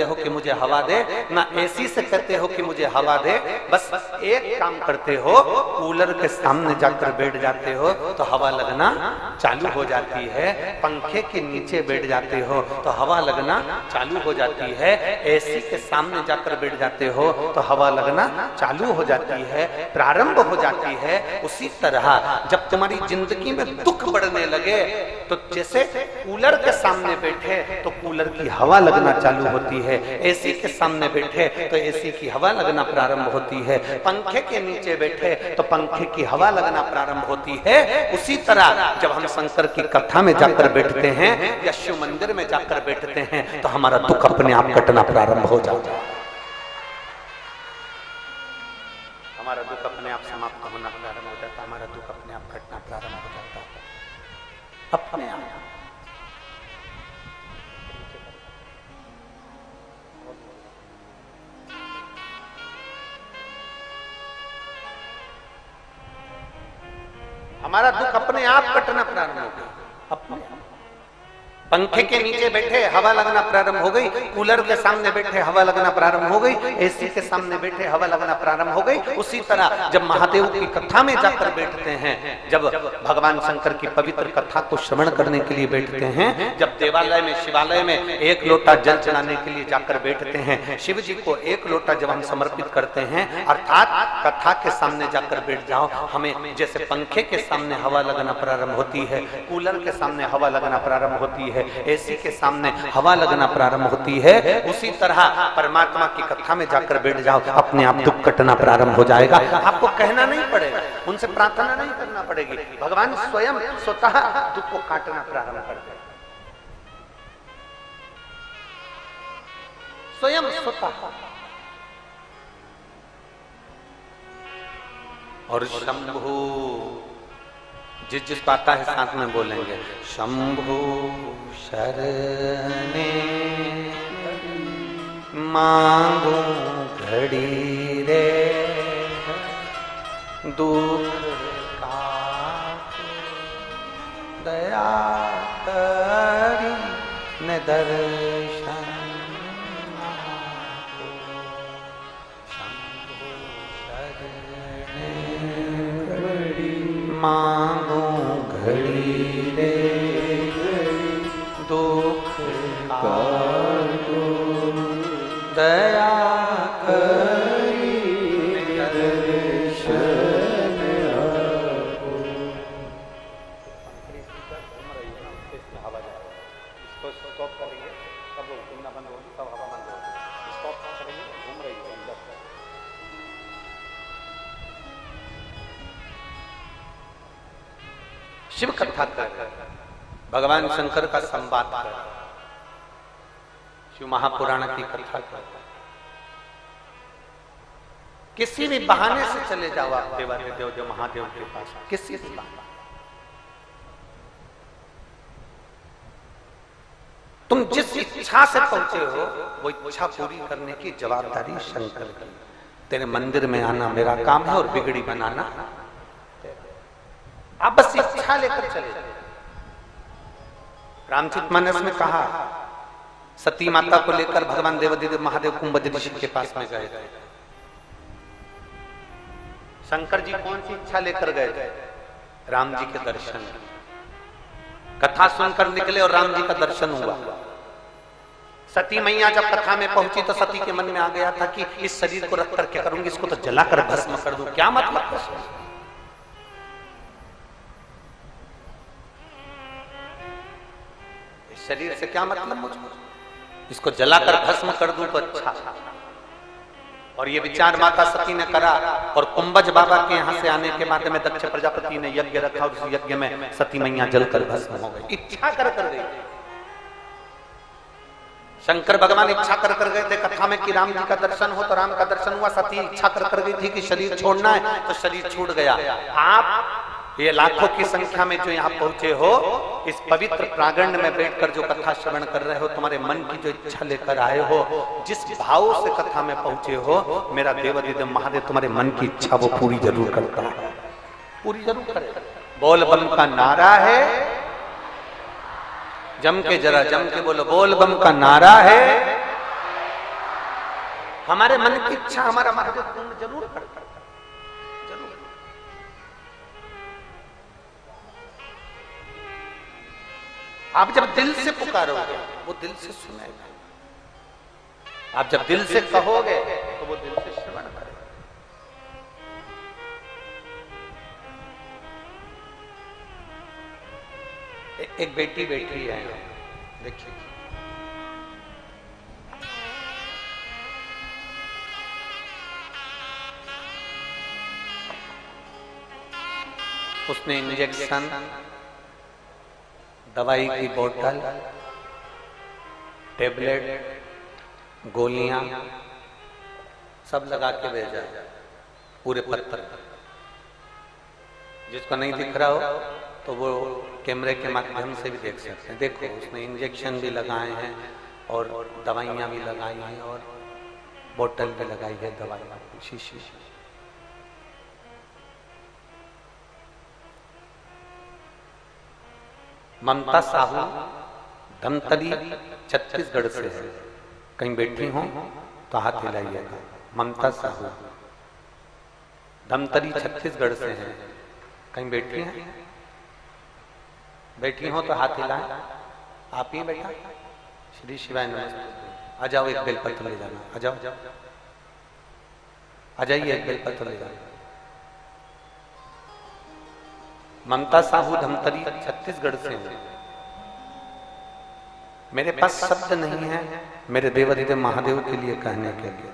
हो कि मुझे हवा दे, ना एसी से कहते हो कि मुझे हवा दे। बस एक काम करते हो, कूलर के सामने जाकर बैठ जाते हो तो हवा लगना चालू हो जाती है। पंखे के नीचे बैठ जाते हो तो हवा लगना चालू हो जाती है। एसी के सामने जाकर बैठ जाते हो तो हवा लगना चालू हो जाती है, प्रारंभ हो जाती है। उसी तरह जब तुम्हारी जिंदगी में दुख बढ़ने लगे तो जैसे कूलर के सामने बैठे तो कूलर की हवा लगना चालू होती है, एसी के सामने बैठे तो एसी की हवा लगना प्रारंभ होती है, पंखे के नीचे बैठे तो पंखे की हवा लगना प्रारंभ होती है। उसी तरह जब हम शंकर की कथा में जाकर बैठते हैं या शिव मंदिर में जाकर बैठते हैं तो हमारा दुख अपने आप कटना प्रारंभ हो जाता है, हमारा दुख अपने आप समाप्त होना प्रारंभ हो जाता है, हमारा दुख अपने आप घटना प्रारंभ हो जाता है अपने आप। हमारा दुख अपने आप कटना प्रारंभ हो गया, अपने आप। पंखे के नीचे बैठे हवा लगना प्रारंभ हो गई, कूलर के सामने बैठे हवा लगना प्रारंभ हो गई, एसी के सामने बैठे हवा लगना प्रारंभ हो गई। उसी तरह जब महादेव की कथा में जाकर बैठते हैं, जब भगवान शंकर की पवित्र कथा को श्रवण करने के लिए बैठते हैं, जब देवालय में शिवालय में एक लोटा जल चढ़ाने के लिए जाकर बैठते हैं, शिव जी को एक लोटा जब हम समर्पित करते हैं, अर्थात कथा के सामने जाकर बैठ जाओ, हमें जैसे पंखे के सामने हवा लगना प्रारंभ होती है, कूलर के सामने हवा लगना प्रारंभ होती है, एसी के सामने हवा लगना प्रारंभ होती है, उसी तरह परमात्मा की कथा में जाकर बैठ जाओ, अपने आप दुख कटना प्रारंभ हो जाएगा। आपको कहना नहीं पड़ेगा, उनसे प्रार्थना नहीं करना पड़ेगी, भगवान स्वयं स्वतः दुख को काटना प्रारंभ कर देगा, स्वयं स्वतः। और शंभु जिस जिस पाता है साथ में बोलेंगे, शंभु शरणे मांगू घड़ी रे दुख काट दया करी न दर्शन शंभु शरणे मांगू घड़ी रे दुख काटो दया करी दर्शन आपो। इसमें हवा जाए, इसको स्टॉप करेंगे तब घूमना बंद होगी, तब हवा बंद होगी, स्टॉप करेंगे घूम रही है अंदर। शिव कथा कर, भगवान शंकर का संवाद कर, शिव महापुराण की कथा कर, किसी भी बहाने से चले जाओ आप देवादिदेव देव महादेव के पास, किसी भी बहाने। तुम जिस इच्छा से पहुंचे हो वो इच्छा पूरी करने की जवाबदारी शंकर की। तेरे मंदिर में आना मेरा काम है और बिगड़ी बनाना, आप बस इच्छा लेकर चले जाओ। रामचरितमानस में कहा, सती माता को लेकर भगवान देवादिदेव महादेव कुंभज ऋषि के पास में गए। शंकर जी कौन सी इच्छा लेकर गए थे? राम जी के दर्शन। कथा सुनकर निकले और राम जी का दर्शन हुआ। सती मैया जब कथा में पहुंची तो सती के मन में आ गया था कि इस शरीर को रख कर क्या करूंगी, इसको तो जलाकर भस्म कर दूं, क्या मतलब शरीर से क्या मतलब मुझको, इसको जलाकर भस्म कर दूं तो अच्छा। और ये विचार माता सती ने करा और कुंभज बाबा के यहाँ से आने के बाद में दक्ष प्रजापति ने यज्ञ रखा और उस यज्ञ में सती मैया जलकर भस्म हो गई। इच्छा कर गई। शंकर भगवान इच्छा कर गए थे कथा में कि राम जी का दर्शन हो, तो राम का दर्शन हुआ। सती इच्छा कर गई थी कि शरीर छोड़ना है, तो शरीर छूट गया। आप ये लाखों की संख्या में जो यहाँ पहुंचे हो, इस पवित्र प्रांगण में बैठकर जो कथा श्रवण कर रहे हो, तुम्हारे मन की जो इच्छा लेकर आए हो, जिस भाव से कथा में पहुंचे हो, मेरा देवादिदेव महादेव तुम्हारे मन की इच्छा वो पूरी जरूर करता है, पूरी जरूर करेगा। बोल बम का नारा है, जम के जरा जम के बोलो, बोल बम का नारा है, हमारे मन की इच्छा हमारा महादेव पूर्ण जरूर करता है, जरूर। आप जब दिल से पुकारोगे वो दिल से सुनेगा, आप जब दिल से कहोगे तो वो दिल से श्रवण करेगा। एक बेटी बैठी है, देखिए, उसने इंजेक्शन, दवाई की बोतल, टेबलेट, गोलियां सब लगा के भेजा पूरे पत्थर पर। जिसको नहीं दिख रहा हो तो वो कैमरे के माध्यम से भी देख सकते हैं। देखो, उसने इंजेक्शन भी लगाए हैं और दवाइयां भी लगाई हैं और बोतल भी लगाई है दवाइयां की शीशी। ममता साहू धमतरी छत्तीसगढ़ से है, कहीं बैठी हो तो हाथ हिलाइएगा। ममता साहू धमतरी छत्तीसगढ़ से है, कहीं बैठी हैं? बैठी हो तो हाथ हिलाएं। आप ही बैठा? श्री शिवाय नमस्ते। आ जाओ, एक बेलपत्र ले जाना। आ जाओ, आ जाइए, एक बेलपत्र ले जाना। ममता साहू धमतरी छत्तीसगढ़ से है। मेरे पास शब्द नहीं है मेरे देवाधिदेव महादेव के लिए कहने के लिए।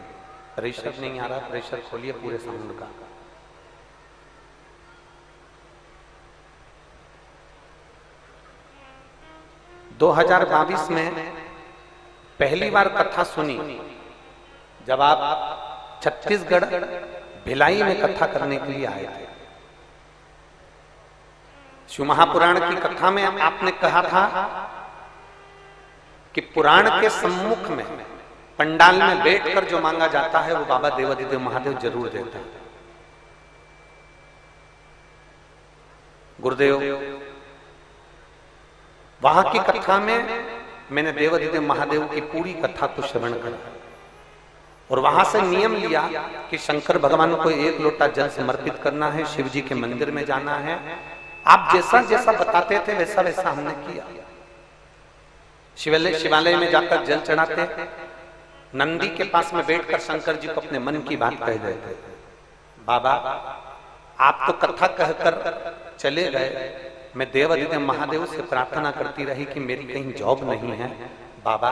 प्रेशर नहीं आ रहा, प्रेशर खोलिए पूरे साउंड का। दो 2022 में पहली बार कथा सुनी जब आप छत्तीसगढ़ भिलाई में कथा करने के लिए आए थे। शिव महापुराण की कथा में आपने कहा था कि पुराण के सम्मुख में पंडाल में बैठकर जो मांगा जाता है वो बाबा देवाधिदेव महादेव जरूर देते हैं। गुरुदेव, वहां की कथा में मैंने देवाधिदेव महादेव की पूरी कथा को श्रवण करा और वहां से नियम लिया कि शंकर भगवान को एक लोटा जल समर्पित करना है, शिव जी के मंदिर में जाना है। आप जैसा जैसा बताते थे वैसा वैसा हमने किया। शिवालय में जाकर जल चढ़ाते, नंदी के पास में बैठकर शंकर जी को अपने मन की बात कह रहे थे। बाबा, आप तो कथा कहकर चले गए, मैं देवाधिदेव महादेव से प्रार्थना करती रही कि मेरी कहीं जॉब नहीं है। बाबा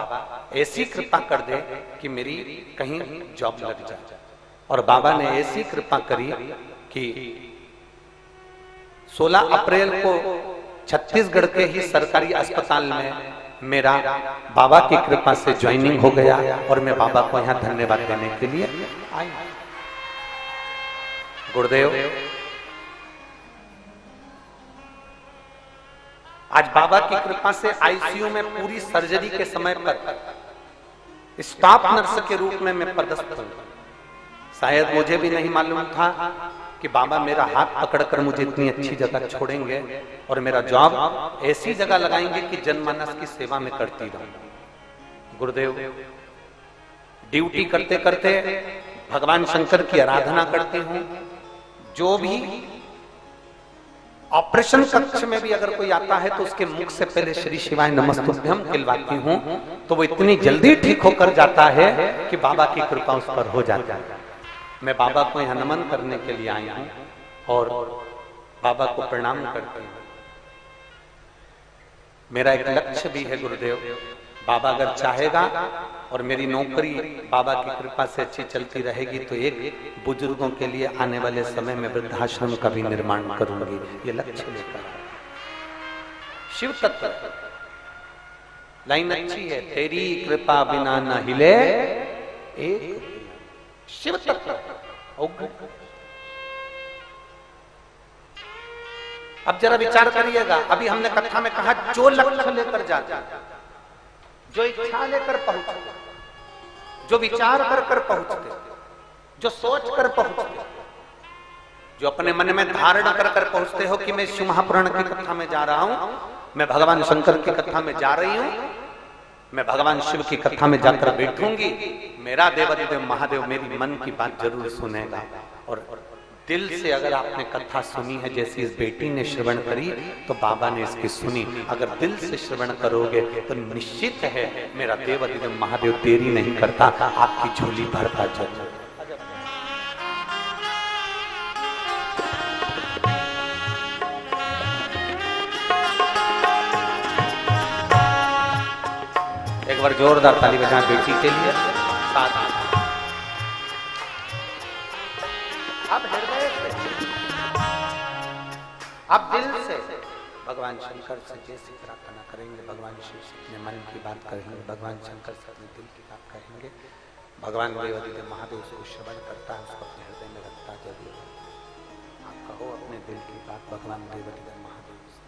ऐसी कृपा कर दे कि मेरी कहीं जॉब लग जाए। और बाबा ने ऐसी कृपा करी कि 16 अप्रैल को छत्तीसगढ़ के ही सरकारी अस्पताल में मेरा बाबा की कृपा से ज्वाइनिंग हो गया और मैं बाबा को यहाँ धन्यवाद देने के लिए आई। गुरुदेव, आज बाबा की कृपा से आईसीयू में पूरी सर्जरी के समय पर स्टाफ नर्स के रूप में मैं पदस्थ हूं। शायद मुझे भी नहीं मालूम था कि बाबा मेरा हाथ पकड़कर मुझे इतनी अच्छी जगह छोड़ेंगे और मेरा जॉब ऐसी जगह लगाएंगे कि जनमानस की सेवा में करती रहूं। गुरुदेव, ड्यूटी करते करते भगवान शंकर की आराधना करती हूं। जो भी ऑपरेशन कक्ष में भी अगर कोई आता है तो उसके मुख से पहले श्री शिवाय नमस्तुभ्यम कहलवाती हूं, तो वो इतनी जल्दी ठीक होकर जाता है कि बाबा की कृपा उस पर हो जाती है। मैं बाबा को यहाँ नमन करने के लिए आया हूं और बाबा को प्रणाम करती हूं। मेरा एक लक्ष्य भी है गुरुदेव, बाबा अगर चाहेगा और मेरी नौकरी बाबा की कृपा से अच्छी चलती रहेगी तो एक बुजुर्गों के लिए आने वाले समय में वृद्धाश्रम का भी निर्माण करूंगी। ये लक्ष्य लेकर शिव तत्व लाइन अच्छी है, तेरी कृपा बिना न हिले एक शिव तत्व। अब जरा विचार करिएगा, अभी हमने कथा में कहा जो लक्ष्य लेकर जाता, जो इच्छा लेकर पहुंचते, जो विचार कर कर पहुंचते, जो सोच कर पहुंचते, जो अपने मन में धारण कर कर पहुंचते हो कि मैं शिव महापुराण की कथा में जा रहा हूं, मैं भगवान शंकर की कथा में जा रही हूं, मैं भगवान शिव की कथा में जाकर बैठूंगी, मेरा देवाधिदेव महादेव मेरी मन की बात जरूर सुनेगा। और दिल से अगर आपने कथा सुनी है, जैसी इस बेटी ने श्रवण करी, तो बाबा ने इसकी सुनी। अगर दिल से श्रवण करोगे तो निश्चित है मेरा देवाधिदेव महादेव देरी नहीं करता, आपकी झोली भरता जरूर। एक बार जोरदार ताली बजाएं बेटी के लिए। साथ अब हृदय से, अब दिल से भगवान शंकर से जैसी प्रार्थना करेंगे, भगवान शिव से अपने मन की बात करेंगे, भगवान शंकर से अपने दिल की बात कहेंगे। भगवान देवाधिदेव महादेव उसको श्रवण करता है, उसको अपने हृदय में रखता जरूर है। आप कहो अपने दिल की बात भगवान देवाधिदेव महादेव से।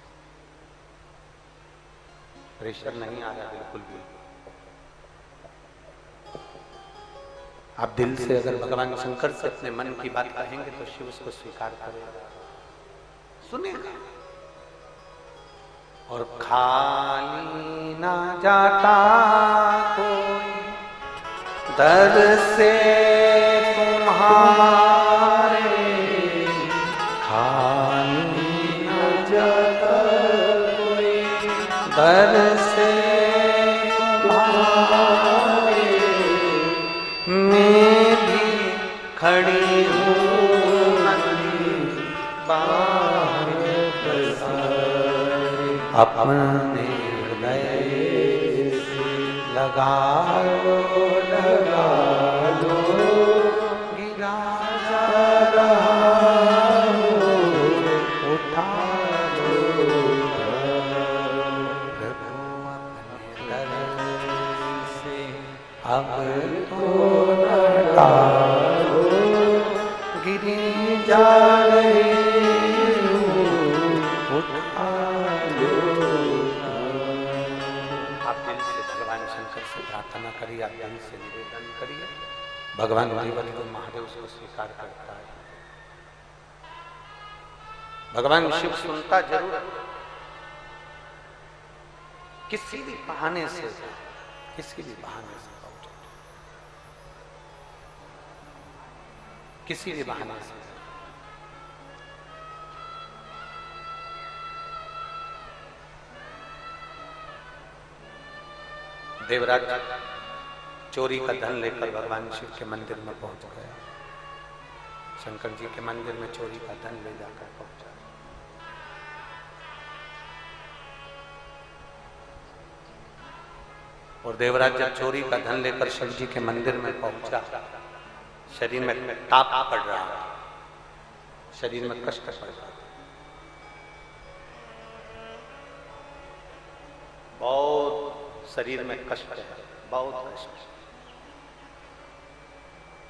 प्रेशर नहीं आ रहा बिल्कुल भी। आप दिल से अगर भगवान शंकर से अपने मन की बात कहेंगे तो शिव उसको स्वीकार करेगा, सुनेगा। और खाली ना जाता कोई दर से तुम्हारे, खाली ना जाता कोई दर से खड़ी हूँ बाहर अपने हृदय से लगा लो गिरा जा रहा उठा लो प्रभु अपने दर से अब तो लगा जा रही उठा लो। आप दिल से भगवान शंकर से प्रार्थना करिए, आप दिल से निवेदन करिए, भगवान देवाधिदेव महादेव उसको स्वीकार करता है। भगवान शिव सुनता जरूर, किसी भी बहाने से, किसी भी बहाने से, किसी भी बहाने से। देवराज चोरी का धन लेकर भगवान शिव के मंदिर में पहुंच गया। शंकर जी के मंदिर में चोरी का धन ले जाकर पहुंचा। और देवराज जब चोरी का धन लेकर शिव जी के मंदिर में पहुंचा, शरीर में ताप पड़ रहा है, शरीर में कष्ट पड़ रहा है, बहुत शरीर में कष्ट है, बहुत कष्ट।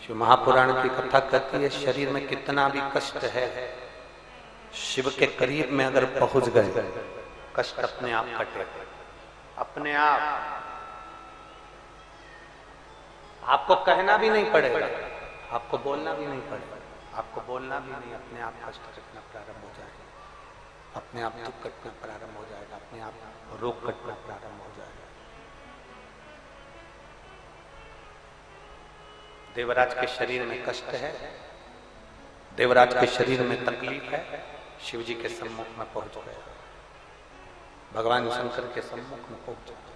शिव महापुराण की कथा कहती है, शरीर में कितना भी कष्ट है, शिव के करीब में अगर पहुंच गए, कष्ट अपने आप कटे, अपने आप। आपको कहना भी नहीं पड़ेगा, आपको बोलना भी नहीं पड़ेगा, आपको बोलना भी नहीं, अपने आप कष्ट कटना प्रारंभ हो जाएगा, अपने आप दुख कटना प्रारंभ हो जाएगा, अपने आप रोग कटना प्रारंभ हो जाएगा। देवराज के शरीर में कष्ट है, देवराज के शरीर में तकलीफ है, शिव जी के सम्मुख में पहुंच गया, भगवान शंकर के सम्मुख में पहुंच गया।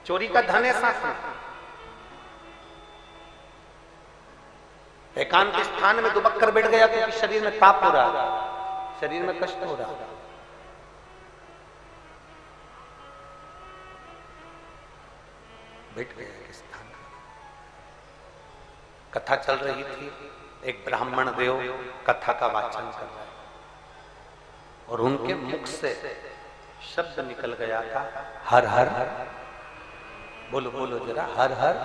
चोरी का धन है साथ में, एकांत स्थान में दुबक कर बैठ गया क्योंकि शरीर में ताप हो रहा, शरीर में कष्ट हो रहा। बैठ गया एक स्थान। कथा चल रही थी, एक ब्राह्मण देव कथा का वाचन कर रहा है और उनके मुख से शब्द निकल गया था, हर हर। बोलो बोलो जरा, हर हर।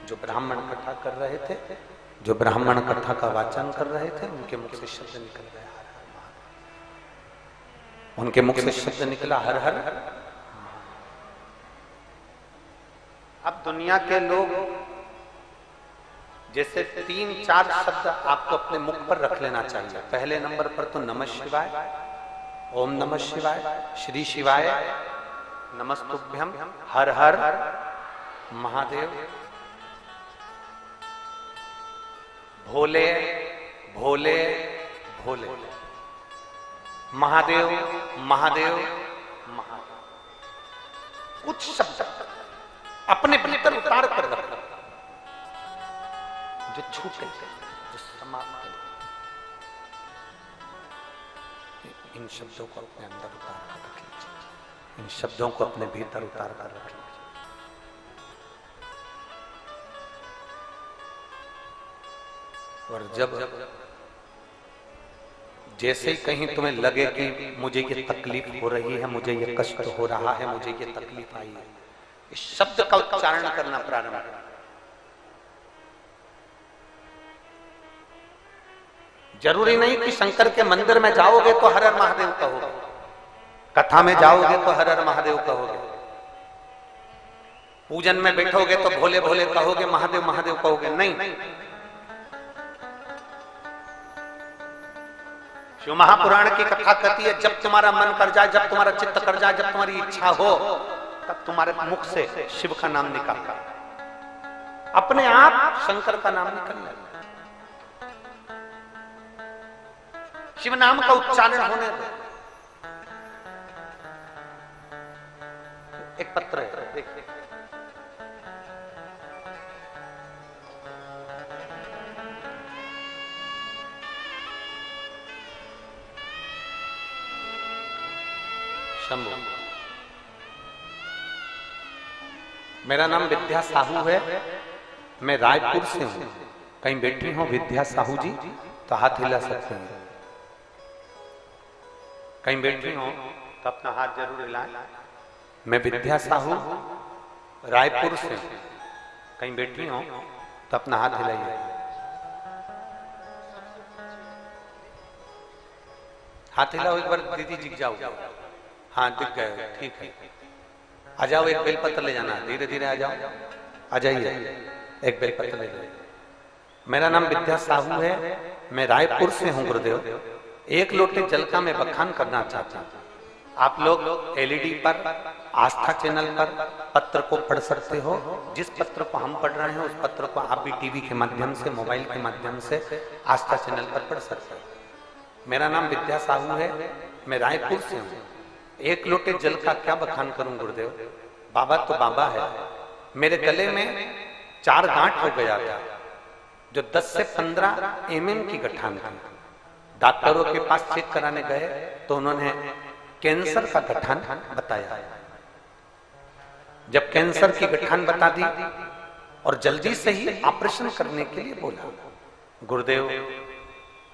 जो ब्राह्मण कथा कर रहे थे, जो ब्राह्मण कथा का वाचन कर रहे थे, उनके मुख से शब्द निकल गया हर हर महादेव। उनके मुख से शब्द निकला हर हर। अब दुनिया के लोग जैसे 3-4 शब्द आपको अपने मुख पर रख लेना चाहिए। पहले नंबर पर तो नमः शिवाय, ओम नमः शिवाय, श्री शिवाय नमस्तुभ्यम, हर हर महादेव, भोले भोले भोले, महादेव महादेव महादेव। कुछ शब्द अपने भीतर उतार कर रखो जो छूटे, जो समाप्त हो। इन शब्दों को अपने अंदर उतार कर रख लीजिए, इन शब्दों को अपने भीतर उतार कर रख लीजिए। और जब जैसे ही कहीं तुम्हें लगे कि मुझे ये तकलीफ हो रही है, मुझे ये कष्ट हो रहा है, मुझे ये तकलीफ आई है, इस शब्द का उच्चारण करना प्रारंभ करो। जरूरी नहीं कि शंकर के मंदिर में जाओगे तो हर हर महादेव कहोगे, कथा में जाओगे तो हर हर महादेव कहोगे, पूजन में बैठोगे तो भोले भोले कहोगे, महादेव महादेव कहोगे। नहीं, शिव महापुराण की कथा कहती है जब तुम्हारा मन कर जाए, जब तुम्हारा चित्त कर जाए, जब तुम्हारी इच्छा हो, तब तुम्हारे मुख से शिव का नाम निकलता, अपने आप शंकर का नाम निकलने लगता। शिव नाम का उच्चारण होने दो। एक पत्र है, देखिए, शंभु, मेरा नाम विद्या साहू है, मैं रायपुर से हूं। कहीं बैठी हो विद्या साहू जी तो हाथ हिला सकते हैं। कहीं बैठी हो तो अपना हाथ जरूर हिलाएं। मैं विद्या साहू रायपुर से हूं। कहीं बैठी हो तो अपना हाथ हिलाइए। हाथ हिलाओ एक बार, दीदी दिख जाओ। हाँ दिख गए, ठीक है। आ जाओ, एक बेलपत्र ले जाना, धीरे धीरे आ जाओ, आ जाइए, एक बेलपत्र ले जाइए। मेरा नाम विद्या साहू है, मैं रायपुर से हूं गुरुदेव। एक लोटे जल का मैं बखान करना चाहता हूं। आप लोग एलईडी पर, आस्था चैनल पर पत्र को पढ़ सकते हो। जिस पत्र को हम पढ़ रहे हैं उस पत्र को आप भी टीवी के माध्यम से, मोबाइल के माध्यम से आस्था चैनल पर पढ़ सकते हो। मेरा नाम विद्या साहू है, मैं रायपुर से हूं। एक लोटे जल का क्या बखान करूं गुरुदेव, बाबा तो बाबा है। मेरे गले में 4 गांठ हो गया था, जो 10 से 15 mm की गठान थी। डॉक्टरों के पास चेक कराने गए तो उन्होंने कैंसर का गठान बताया। जब कैंसर की गठान बता दी और जल्दी से ही ऑपरेशन करने के लिए बोला, गुरुदेव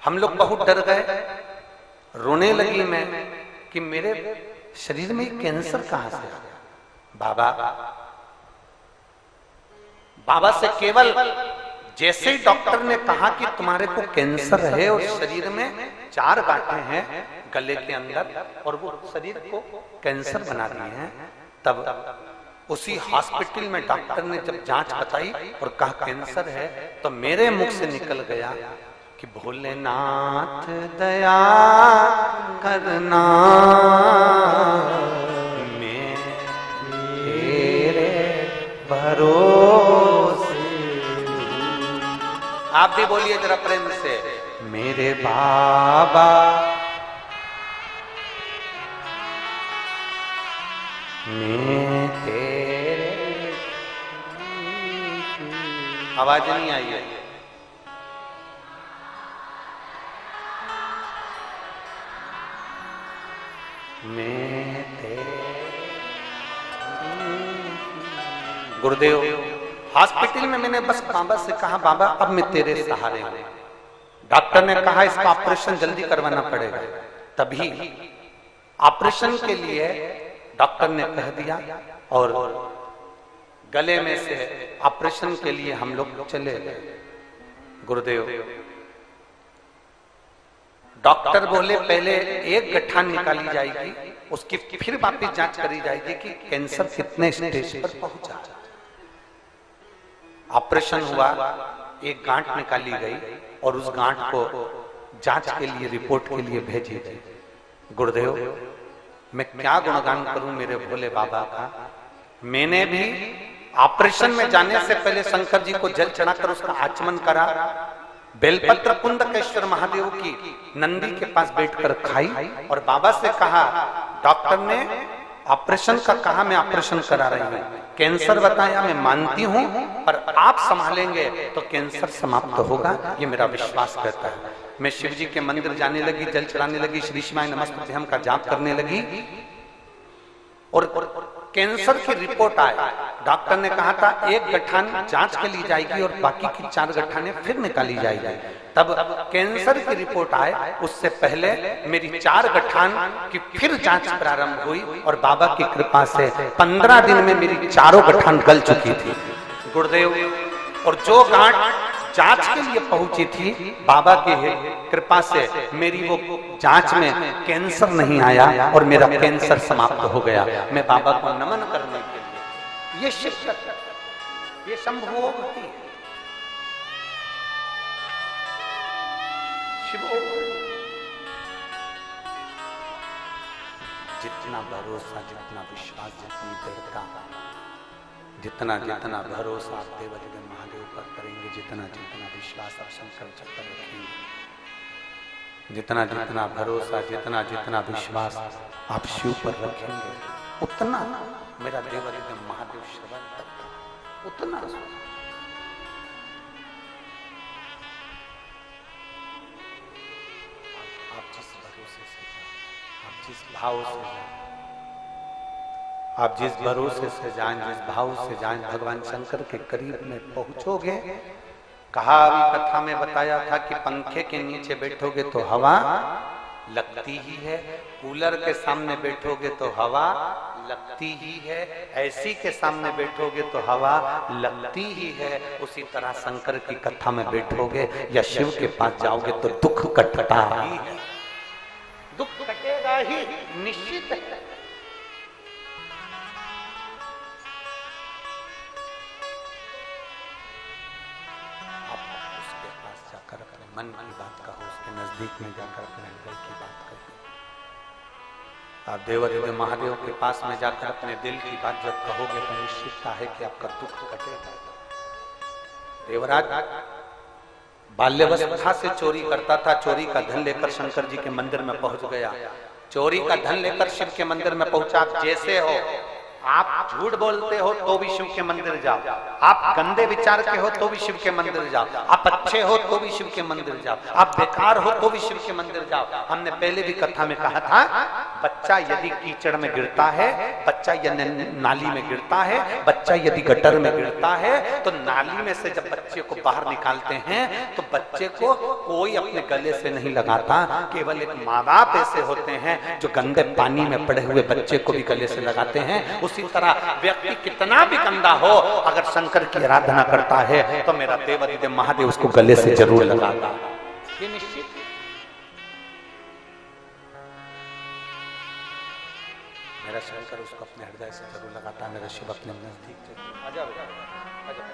हम लोग बहुत डर गए। रोने लगी मैं कि मेरे शरीर में कैंसर कहां से आ गया। बाबा से केवल जैसे ही डॉक्टर ने कहा कि तुम्हारे को कैंसर है और शरीर में 4 गांठें हैं गले के अंदर और वो शरीर को कैंसर बना दिए हैं, तब उसी हॉस्पिटल में डॉक्टर ने जब जांच बताई और कहा कैंसर है, तो मेरे मुख से निकल गया कि भोलेनाथ दया करना, मैं तेरे भरोसे। आप भी बोलिए जरा प्रेम से, मेरे बाबा मैं तेरे। आवाज नहीं आई है। मैं तेरे। गुरुदेव हॉस्पिटल में मैंने बस बाबा से कहा, बाबा अब मैं तेरे सहारे हूं। डॉक्टर ने कहा इसका ऑपरेशन जल्दी करवाना पड़ेगा। तभी ऑपरेशन के लिए डॉक्टर ने कह दिया और गले में से ऑपरेशन के लिए हम लोग चले गए। गुरुदेव डॉक्टर बोले पहले एक गठान निकाली जाएगी, उसकी फिर वापस जांच करी जाएगी कि कैंसर कितने स्टेज पर पहुंचा। ऑपरेशन हुआ, एक गांठ निकाली गई और उस गांठ को जांच के लिए, रिपोर्ट के लिए भेजी गई। गुरुदेव मैं क्या गुणगान करूं मेरे भोले बाबा का। मैंने भी ऑपरेशन में जाने से पहले शंकर जी को जल चढ़ाकर उसका आचमन करा, बेलपत्र कुंदकेश्वर महादेव की नंदी के पास बैठकर खाई और बाबा से कहा, डॉक्टर ने ऑपरेशन का कहा, मैं ऑपरेशन करा रही हूँ, कैंसर बताया, मैं मानती हूँ, पर आप संभालेंगे तो कैंसर समाप्त होगा, ये मेरा विश्वास कहता है। मैं शिव जी के मंदिर जाने लगी, जल चढ़ाने लगी, श्री शिवाय नमस्तुभ्यं का जाप करने लगी और कैंसर की रिपोर्ट आए। डॉक्टर ने कहा था एक गठान जांच के ली जाएगी और बाकी की 4 गठाने फिर निकाली जाएगी। तब कैंसर की रिपोर्ट आए उससे पहले मेरी 4 गठान की फिर जांच प्रारंभ हुई और बाबा की कृपा से 15 दिन में मेरी 4 गठान गल चुकी थी गुरुदेव। और जो गांठ जांच के लिए पहुंची थी, बाबा की कृपा से मेरी वो जांच में कैंसर नहीं आया और मेरा कैंसर समाप्त हो गया। मैं बाबा को नमन करने के लिए, ये शिव, ये संभोग थी, शिव। जितना भरोसा, जितना विश्वास, जितनी दृढ़ता, जितना जितना भरोसा आप देवदेव महादेव पर करेंगे, जितना जितना विश्वास आप शंकर जी पर रखेंगे, जितना जितना भरोसा, जितना जितना विश्वास आप शिव पर रखेंगे, उतना मेरा देवदेव महादेव श्रवण करता, उतना आप जिस भरोसे से जाए, आप जिस भाव से जाए, आप जिस भरोसे से जाएं, जिस भाव से जाएं, भगवान शंकर के करीब में पहुंचोगे। कहा अभी कथा में बताया था कि पंखे के नीचे बैठोगे तो हवा लगती ही है, कूलर के सामने बैठोगे तो हवा लगती ही है, ऐसी के सामने बैठोगे तो हवा लगती ही है। उसी तरह शंकर की कथा में बैठोगे या शिव के पास जाओगे तो दुख कटता ही है, दुख कटेगा ही, निश्चित है। मन की बात कहो, उसके नजदीक में जाकर अपने हृदय की बात कहो। आप देवदेव महादेव के पास में जाकर अपने दिल की बात जब कहोगे तो निश्चित है कि आपका दुख कटेगा। देवराज बाल्यावस्था से चोरी करता था, चोरी का धन लेकर शंकर जी के मंदिर में पहुंच गया। चोरी का धन लेकर शिव के मंदिर में पहुंचा। आप जैसे हो, आप झूठ बोलते हो तो भी शिव के मंदिर जाओ, आप गंदे विचार के हो तो भी शिव के मंदिर जाओ, आप अच्छे हो तो भी शिव के मंदिर जाओ, आप बेकार हो तो भी शिव के मंदिर जाओ। हमने पहले भी कथा में कहा था, बच्चा यदि कीचड़ में गिरता है, बच्चा यदि नाली में गिरता है, बच्चा यदि गटर में गिरता है, तो नाली में से जब बच्चे को बाहर निकालते हैं तो बच्चे को कोई अपने गले से नहीं लगाता। केवल एक माँ बाप ऐसे होते हैं जो गंदे पानी में पड़े हुए बच्चे को भी गले से लगाते हैं। उसी तरह व्यक्ति कितना भी गंदा हो, अगर शंकर की आराधना करता है तो मेरा देवदेव महादेव उसको गले से जरूर लगाता, ये निश्चित। मेरा शंकर उसको अपने हृदय से जरूर लगाता, मेरा शिव अपने नजदीक जरूर। आजा बेटा, आजा।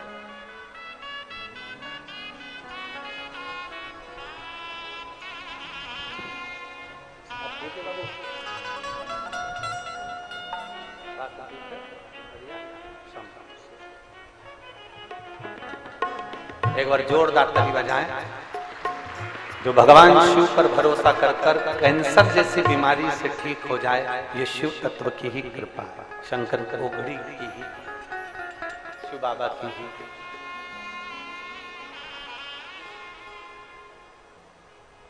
एक बार जोरदार ताली बजाएं। जो भगवान शिव पर भरोसा कर कर कैंसर जैसी बीमारी से ठीक हो जाए, ये शिव तत्व की ही कृपा है, शंकर ओगड़ी की ही, शिव बाबा की ही।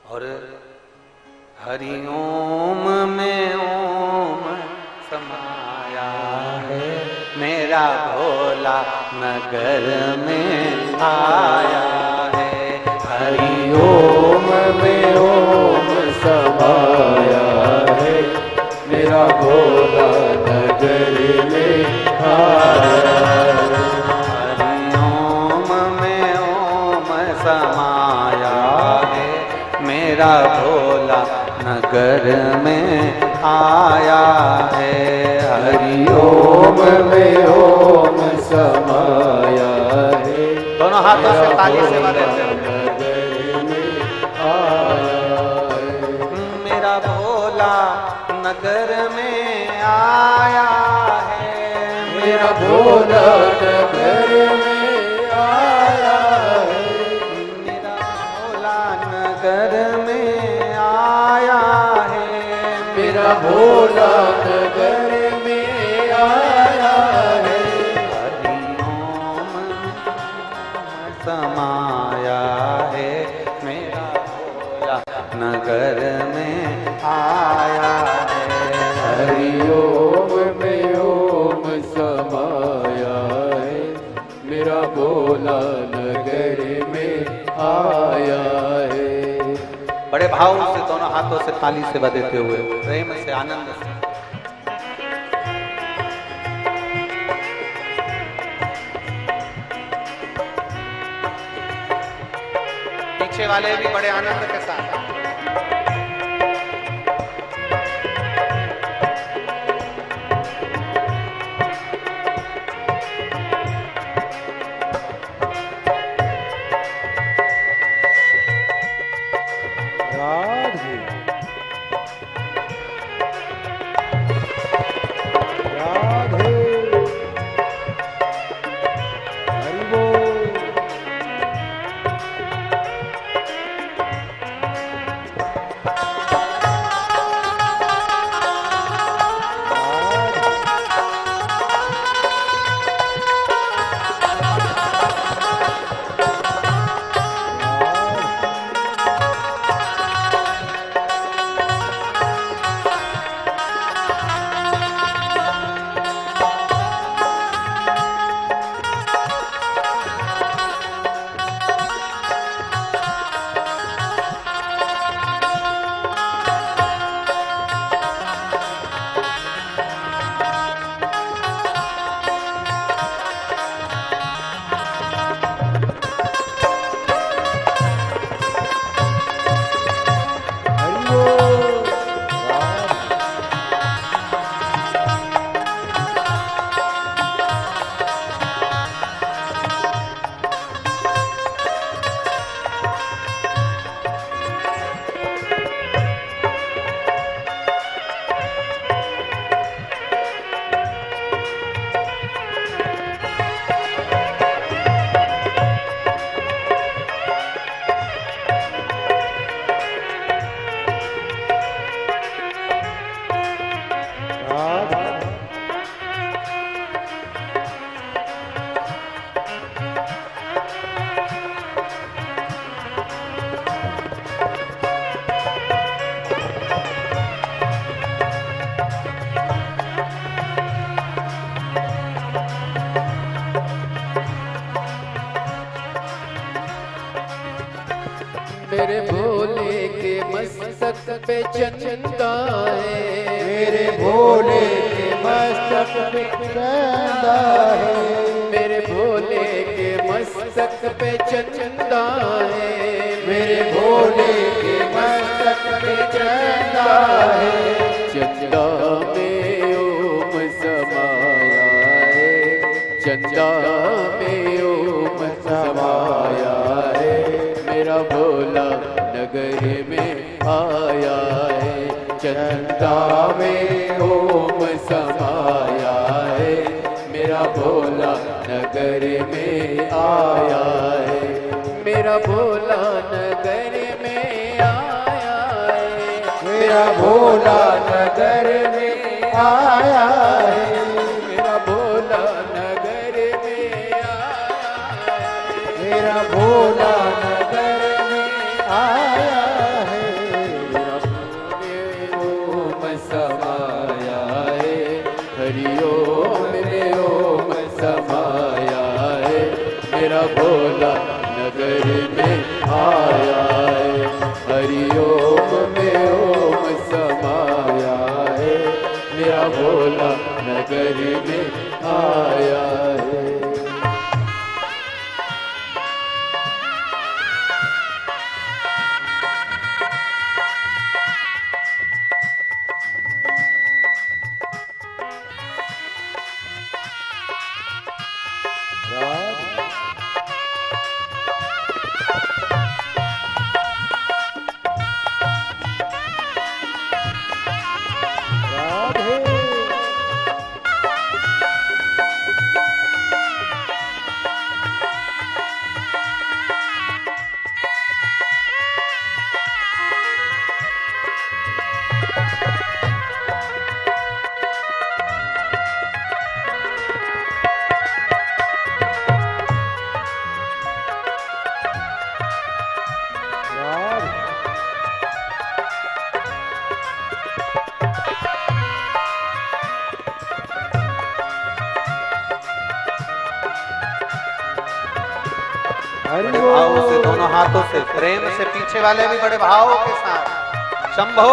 और हरि ओम में ओम समाया है, मेरा भोला नगर में आया है। हरि ओम में ओम समाया है, मेरा भोला नगर में आया है। हरि ओम में ओम समाया है, मेरा भोला नगर में आया है। हरि ओम में ओम समाया है, दोनों हाथों से ताली से बजाते नगर में आया है। मेरा भोला मेरा भोला नगर में आया है, मेरा भोला नगर में आया है, मेरा भोला नगर में आया है। हरिओम समाया है, मेरा भोला नगर में आया है। हरि ओम में ओम समाया है, मेरा भोला नगर में आया है। बड़े भाव से दोनों हाथों से ताली से बजाते हुए प्रेम से आनंद से पीछे वाले भी बड़े आनंद के साथ राधे राधे हरि बोल। मेरे भोले के मस्तक पे चंदा है, मेरे भोले के मस्तक पे चंदा है, मेरे भोले के मस्तक पे चंदा है, मेरे भोले के मस्तक पे चंदा है। चंदा में ओम समाया है, चंदा में ओम समाया है, मेरा भोला नगर में आया है। चंदा में ओम समाया है, मेरा भोला नगर में आया है, मेरा भोला नगर में आया है, मेरा भोला नगर में आया है, मेरा भोला नगर में आया है, मेरा भोला नगर में आया है, मेरा भोले ओम समाया है, हरि ओम रे ओम समाया है, मेरा भोला नगर में आया है, हरि ओम में ओम समाया है, मेरा भोला नगर में आया है। बड़े भाव से दोनों हाथों से प्रेम से, पीछे वाले भी बड़े भाव के साथ शंभो।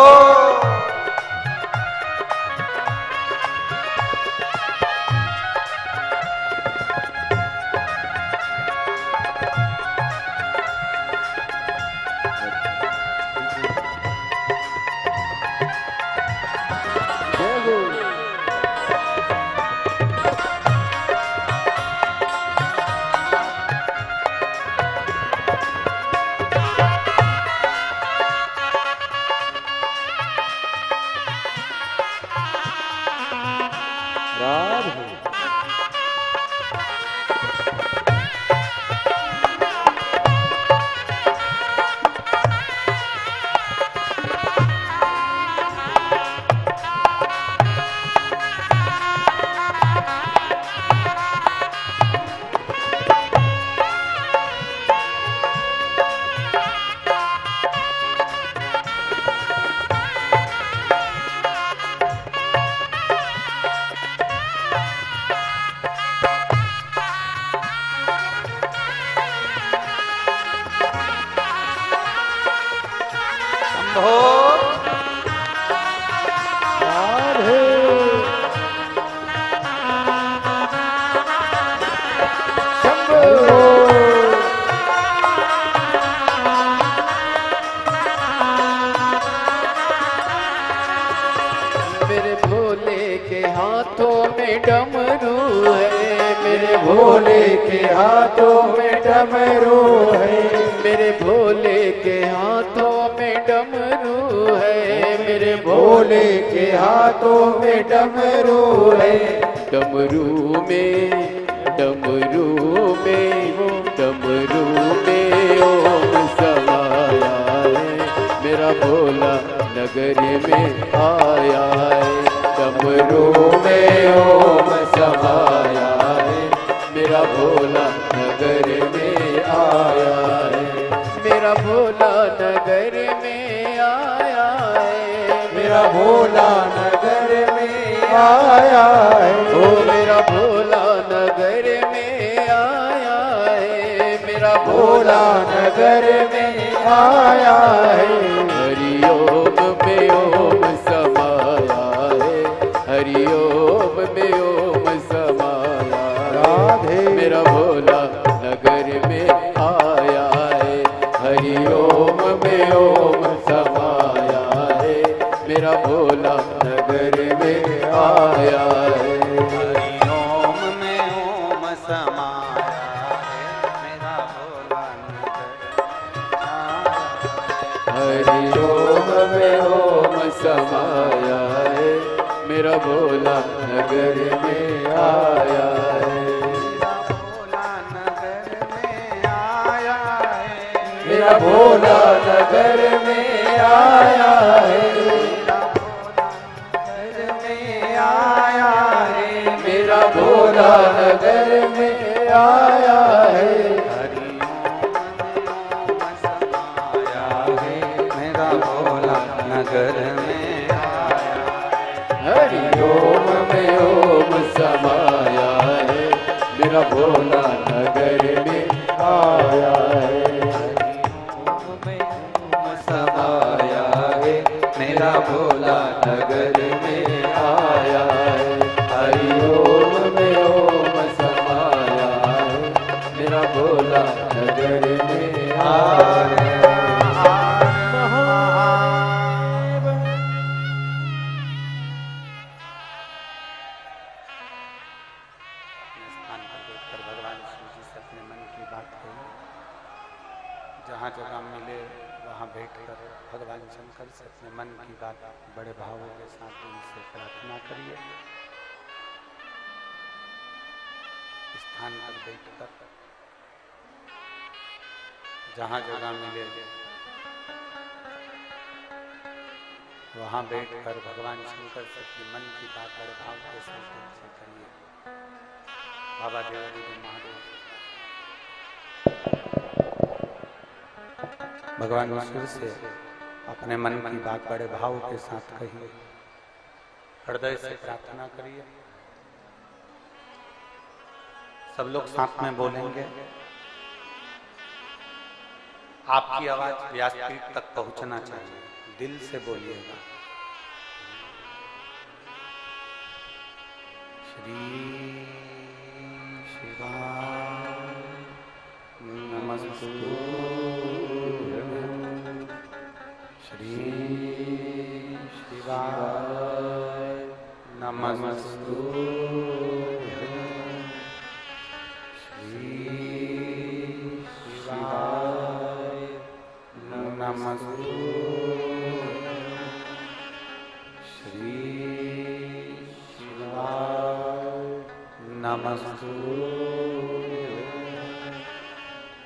डमरू है, मेरे भोले के हाथों में डमरू है, मेरे भोले के हाथों में डमरू है, मेरे भोले के हाथों में डमरू है। डमरू में डमरू में डमरू में ओम समाया है, मेरा भोला नगर में आया है। डमरू में ओम समाया है, मेरा भोला नगर में आया है, मेरा भोला नगर में आया है, मेरा भोला नगर में आया है। ओ मेरा भोला नगर में आया है, मेरा भोला नगर में आया है। हरिओम में ओम समाया है, हरिओम में ओम समाया राधे, मेरा भोला नगर में आया है। हरिओम में ओम समाया है, मेरा भोला नगर में आया है। हरिओम में ओम समाया है, मेरा भोला नगर हरिओम में ओम समाया है, मेरा भोला नगर में आया है। मेरा भोला नगर में आया है, मेरा भोला नगर में आया है। मेरा भोला नगर में हरिओम में ओम समाया है, मेरा भोला नगर में आया है। समाया है, मेरा भोला नगर में आया है। हरिओम में ओम समाया है, मेरा भोला नगर में आया है। भगवान शिव जी से अपने मन की बात कही। जहाँ जगह मिले वहाँ बैठकर भगवान शंकर से अपने मन की बात बड़े भावों के साथ उनसे प्रार्थना करिए। स्थान पर बैठकर जहाँ जगह मिले वहाँ बैठकर भगवान शंकर से अपने मन की बात बड़े भाव के साथ उनसे करिए। बाबा देवादिदेव महादेव भगवान शिव से अपने मन की बात बड़े भाव के साथ कहिए, हृदय से प्रार्थना करिए। सब लोग साथ में बोलेंगे। आपकी आवाज व्यासपीठ तक पहुंचना चाहिए, दिल से बोलिएगा। श्री शिवाय नमस्तु, श्री शिवाय नमस्तु, श्री शिवाय नमस्तु, श्री शिवाय नमस्तु,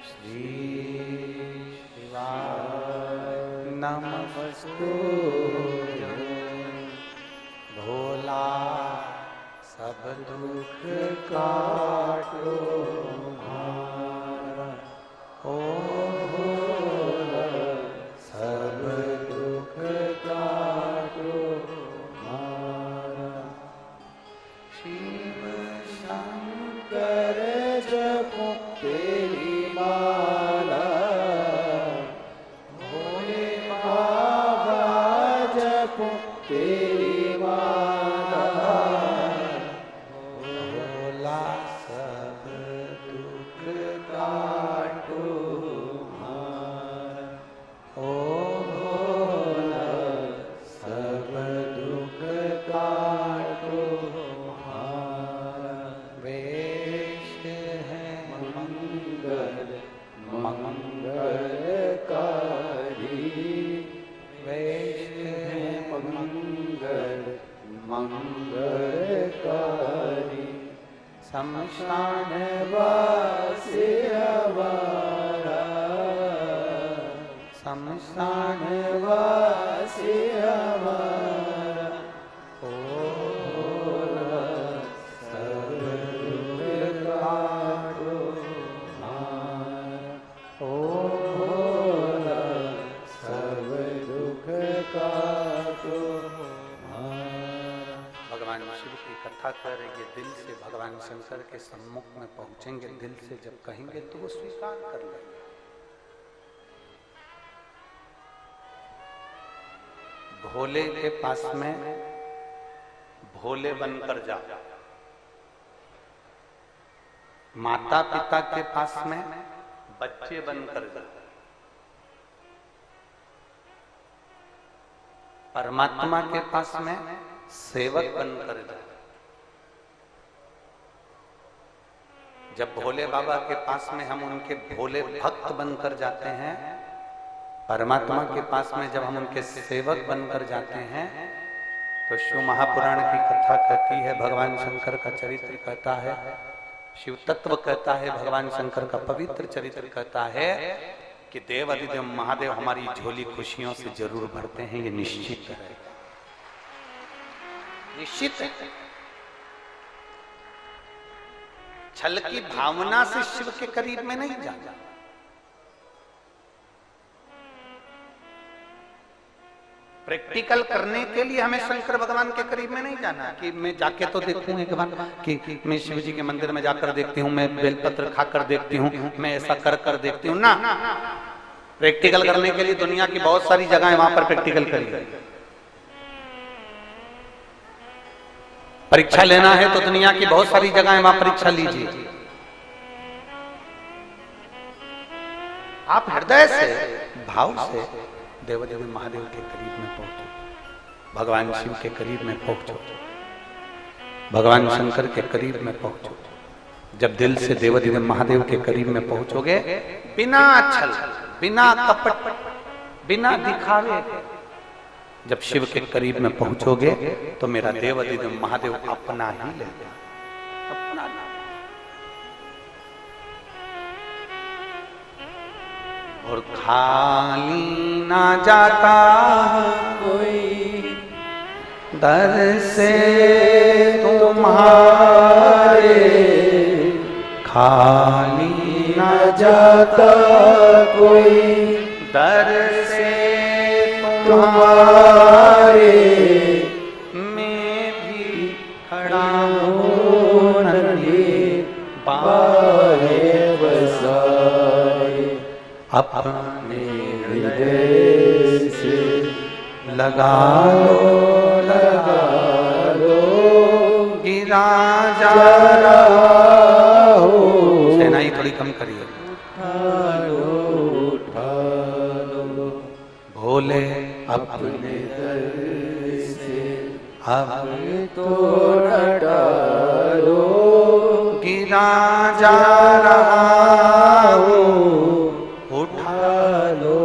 श्री शिवाय नमस्तु। भोला सब दुख काटो हमारा, ओ भोला सब दुख काटो हमारा। शिव शंकर जपो तेरी माला, भोले बाबा जपो तेरी माला, भोला सब दुख काटो हमारा, ओ भोला सब दुख काटो हमारा। वेश है मंगल मंगलकारी, वेश है मंगल मंगलकारी, शमशान वासी हमारा, शमशान वासी हमारा, ओ भोला सब दुख काटो हमारा, ओ भोला सब दुख काटो हमारा। भगवान शिव की कथा करेंगे, दिल से भगवान शंकर के सम्मुख में पहुंचेंगे, दिल से जब कहेंगे तो वो स्वीकार कर लेंगे। भोले के पास में भोले बनकर जाओ, माता पिता के पास में बच्चे बनकर जाओ, परमात्मा के पास में सेवक बनकर जाओ। जब भोले बाबा के पास में हम उनके भोले भक्त बनकर जाते हैं, परमात्मा के पास में जब हम उनके सेवक बनकर जाते हैं, तो शिव महापुराण की कथा कहती है, भगवान शंकर का चरित्र कहता है, शिव तत्व कहता है, भगवान शंकर का पवित्र चरित्र कहता है कि देव अधिदेव महादेव हमारी झोली खुशियों से जरूर भरते हैं, ये निश्चित है, निश्चित है। छल की भावना से शिव के करीब में नहीं जाना। प्रैक्टिकल करने के लिए हमें शंकर भगवान के करीब में नहीं जाना कि मैं जाके तो देखूं एक बार कि मैं शिव जी के मंदिर में जाकर देखती हूँ, मैं बेलपत्र खाकर देखती हूँ, मैं ऐसा कर कर देखती हूँ ना। प्रैक्टिकल करने के लिए दुनिया की बहुत सारी जगह है, वहां पर प्रैक्टिकल करिए। परीक्षा लेना है तो दुनिया की बहुत सारी जगह है, वहां परीक्षा लीजिए। आप हृदय से भाव से देवदेव महादेव के करीब में पहुंचो, भगवान शिव के करीब में पहुंचो, भगवान शंकर के करीब में पहुंचो। जब दिल से देवदेव महादेव के करीब में पहुंचोगे, बिना छल, बिना कपट, बिना दिखावे, जब शिव के करीब में पहुंचोगे तो मेरा देवदेव महादेव अपना ही लेगा, अपना। और खाली ना जाता कोई दर से तुम्हारे, खाली ना जाता कोई दर से तुम्हारे, मैं भी खड़ा हूँ नन्हे बारे बसाए, अपने हृदय से लगा लगा लो, गिरा जा रहा हो, सेनाई थोड़ी कम करिए, उठा लो भोले अपने दर से अब तोड़ डालो, गिरा जा रहा हो, उठा लो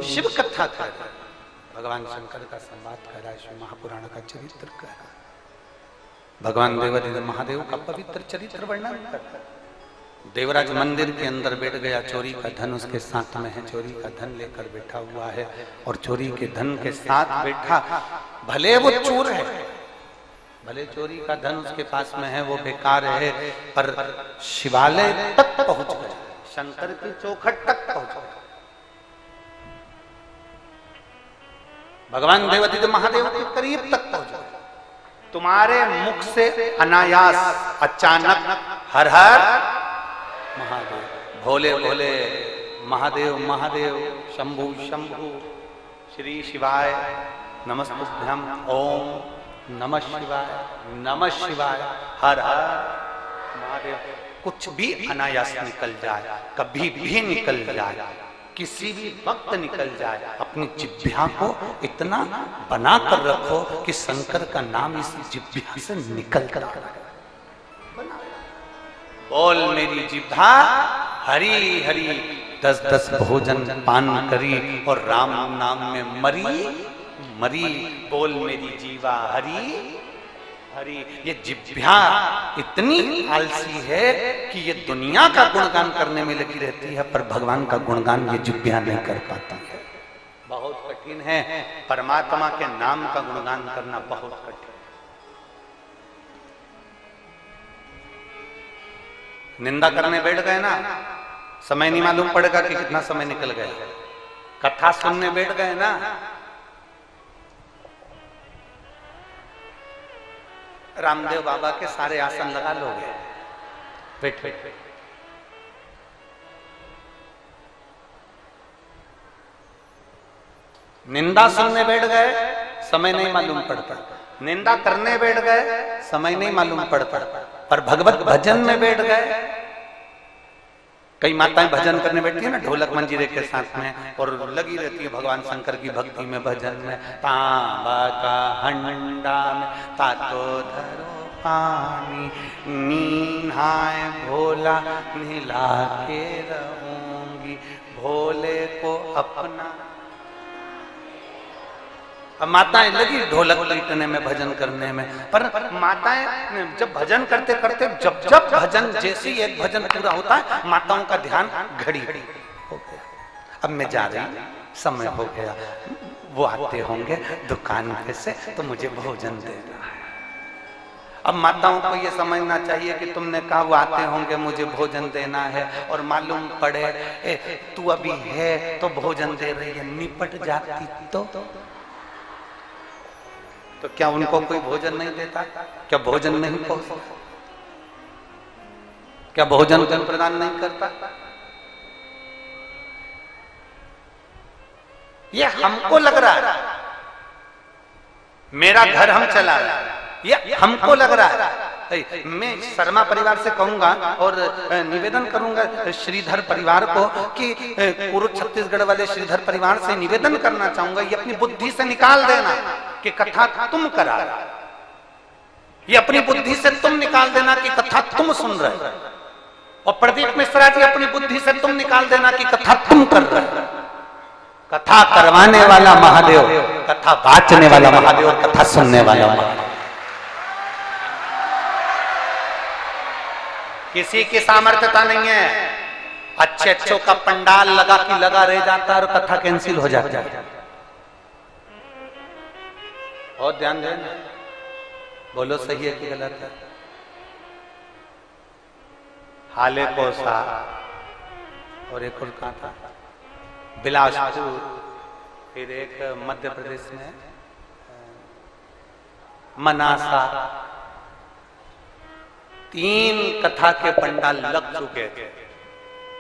शिव कथा कर रहा है, भगवान शंकर का संवाद कर रहा है, शिव महापुराण का चरित्र कर रहा है, भगवान देवाधिदेव महादेव का पवित्र चरित्र वर्णन कर रहा है। देवराज मंदिर के अंदर बैठ गया, चोरी का धन उसके साथ में है, चोरी का धन लेकर बैठा हुआ है और चोरी के धन के साथ बैठा, भले वो चोर है, भले चोरी का धन उसके पास में है, वो बेकार है, पर शिवालय तक पहुंच गया, शंकर की चौखट तक पहुंच गया। भगवान देवाधिदेव महादेव के करीब तक पहुंच गए। तुम्हारे मुख से अनायास अचानक हर हर महादेव, भोले भोले, महादेव महादेव, शंभु शंभु, श्री शिवाय नमस्तुभ्यं, ओम नमः शिवाय, नमः शिवाय, हर हर महादेव, कुछ भी अनायास निकल जाए, कभी भी निकल जाए, किसी भी वक्त निकल जाए, अपनी जिह्वा को इतना बना कर रखो कि शंकर का नाम इस जिह्वा से निकल कर बोल मेरी जिह्वा हरी हरी, 10-10 भोजन पान करी और राम नाम में मरी मरी, बोल मेरी जीवा हरी हरी। ये जिह्वा इतनी आलसी है कि ये दुनिया का गुणगान करने में लगी रहती है, पर भगवान का गुणगान ये जिह्वा नहीं कर पाती है। बहुत कठिन है, परमात्मा के नाम का गुणगान करना बहुत कठिन। निंदा करने बैठ गए ना, समय नहीं मालूम पड़ेगा कि कितना समय निकल गया। कथा सुनने बैठ गए ना, रामदेव बाबा के सारे आसन लगा लोगे, बैठ बैठ। निंदा सुनने बैठ गए, समय नहीं मालूम पड़ता। निंदा करने बैठ गए, समय नहीं मालूम पड़ता। पर भगवत भजन में बैठ गए, कई माताएं भजन करने बैठती है ना ढोलक मंजीरे के साथ में, और लगी रहती है भगवान शंकर की भक्ति में, भजन में। तांबा का हंडा में तातो धरो पानी, नीहाए भोला नीला के रहूंगी, भोले को अपना। अब माताएं लगी ढोलक पीटने में, भजन करने में, पर माताएं जब भजन करते करते जब जब भजन, जैसे ही एक भजन पूरा होता है, माताओं का ध्यान घड़ी हो गया, अब मैं जा रही, समय हो गया, वो आते होंगे दुकान पे से तो मुझे भोजन देना है। अब माताओं को ये समझना चाहिए कि तुमने कहा वो आते होंगे मुझे भोजन देना है, और मालूम पड़े तू अभी है तो भोजन दे रही है, निपट जाती तो क्या उनको कोई भोजन नहीं देता? क्या भोजन नहीं पहुंचता? क्या भोजन प्रदान नहीं करता? ये हमको लग रहा है मेरा घर हम चला रहे हैं, ये हमको लग रहा है। मैं शर्मा परिवार से कहूंगा और निवेदन करूंगा श्रीधर परिवार को कि कुरुद छत्तीसगढ़ वाले श्रीधर परिवार से निवेदन करना चाहूंगा, ये अपनी बुद्धि से निकाल देना कि कथा तुम करा, ये अपनी बुद्धि से तुम निकाल देना कि कथा तुम सुन रहे, और प्रदीप मिश्रा जी अपनी बुद्धि से तुम निकाल देना कि कथा तुम कर रहे। कथा करवाने वाला महादेव, कथा बांटने वाला महादेव, और कथा सुनने वाला महादेव। किसी की सामर्थ्यता नहीं है, अच्छे अच्छों का पंडाल लगा कि लगा रह जाता है और कथा कैंसिल हो जाती है। बहुत ध्यान देना, बोलो सही है कि गलत है। हाले कोसा और एक और कहा था बिलासपुर, फिर एक मध्य प्रदेश में मनासा, 3 कथा के पंडाल लग चुके थे।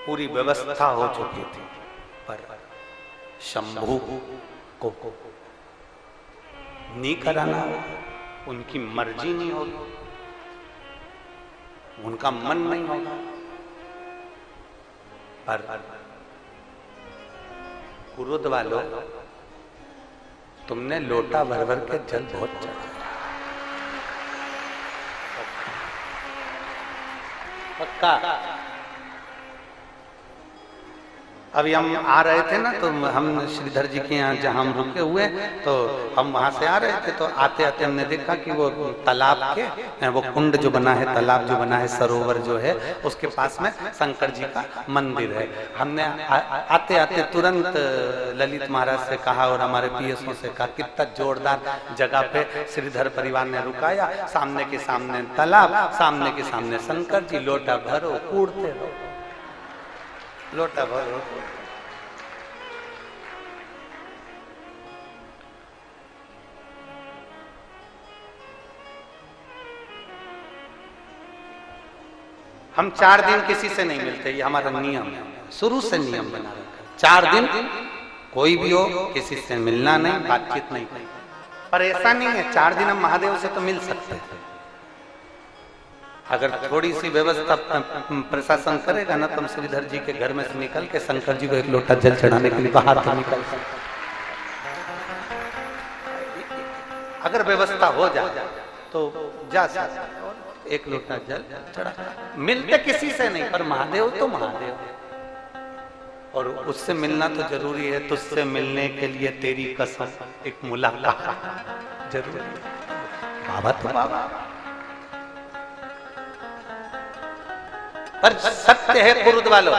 पूरी व्यवस्था हो चुकी थी, पर शंभू को नहीं कराना, उनकी मर्जी नहीं होगी, उनका मन नहीं होगा। पर कुरुद वालों, तुमने लोटा भर भर के जल बहुत चढ़ाया, पक्का। अभी हम आ रहे थे ना, तो हम श्रीधर जी के यहाँ जहाँ हम रुके हुए, तो हम वहां से आ रहे थे, तो आते आते हमने देखा कि वो तालाब के, वो कुंड जो बना है, तालाब जो बना है, सरोवर जो है, उसके पास में शंकर जी का मंदिर है। हमने आते आते तुरंत ललित महाराज से कहा और हमारे पीएसओ से कहा, कितना जोरदार जगह पे श्रीधर परिवार ने रुकाया, सामने के सामने तालाब, सामने के सामने शंकर जी, लोटा भरो कूड़ते रहो, लोटा भरो। हम 4 दिन किसी से नहीं मिलते, ये हमारा नियम है, शुरू से नियम बना रखा। 4 दिन कोई भी हो किसी से मिलना नहीं, बातचीत नहीं करनी। पर ऐसा नहीं है, 4 दिन हम महादेव से तो मिल सकते हैं। अगर थोड़ी सी व्यवस्था प्रशासन करेगा ना, तो हम श्रीधर जी के घर में से निकल के शंकर जी को एक लोटा जल चढ़ाने के लिए बाहर तो निकल सकते। अगर व्यवस्था हो जाए तो जा सकते, एक लोटा जल चढ़ा। मिलते किसी से नहीं, पर महादेव तो महादेव, और उससे मिलना तो जरूरी है। तुझसे मिलने के लिए तेरी कसम, एक मुलाकात जरूरी है। बाबा तो बाबा, पर सत्य है कुरुद वालों,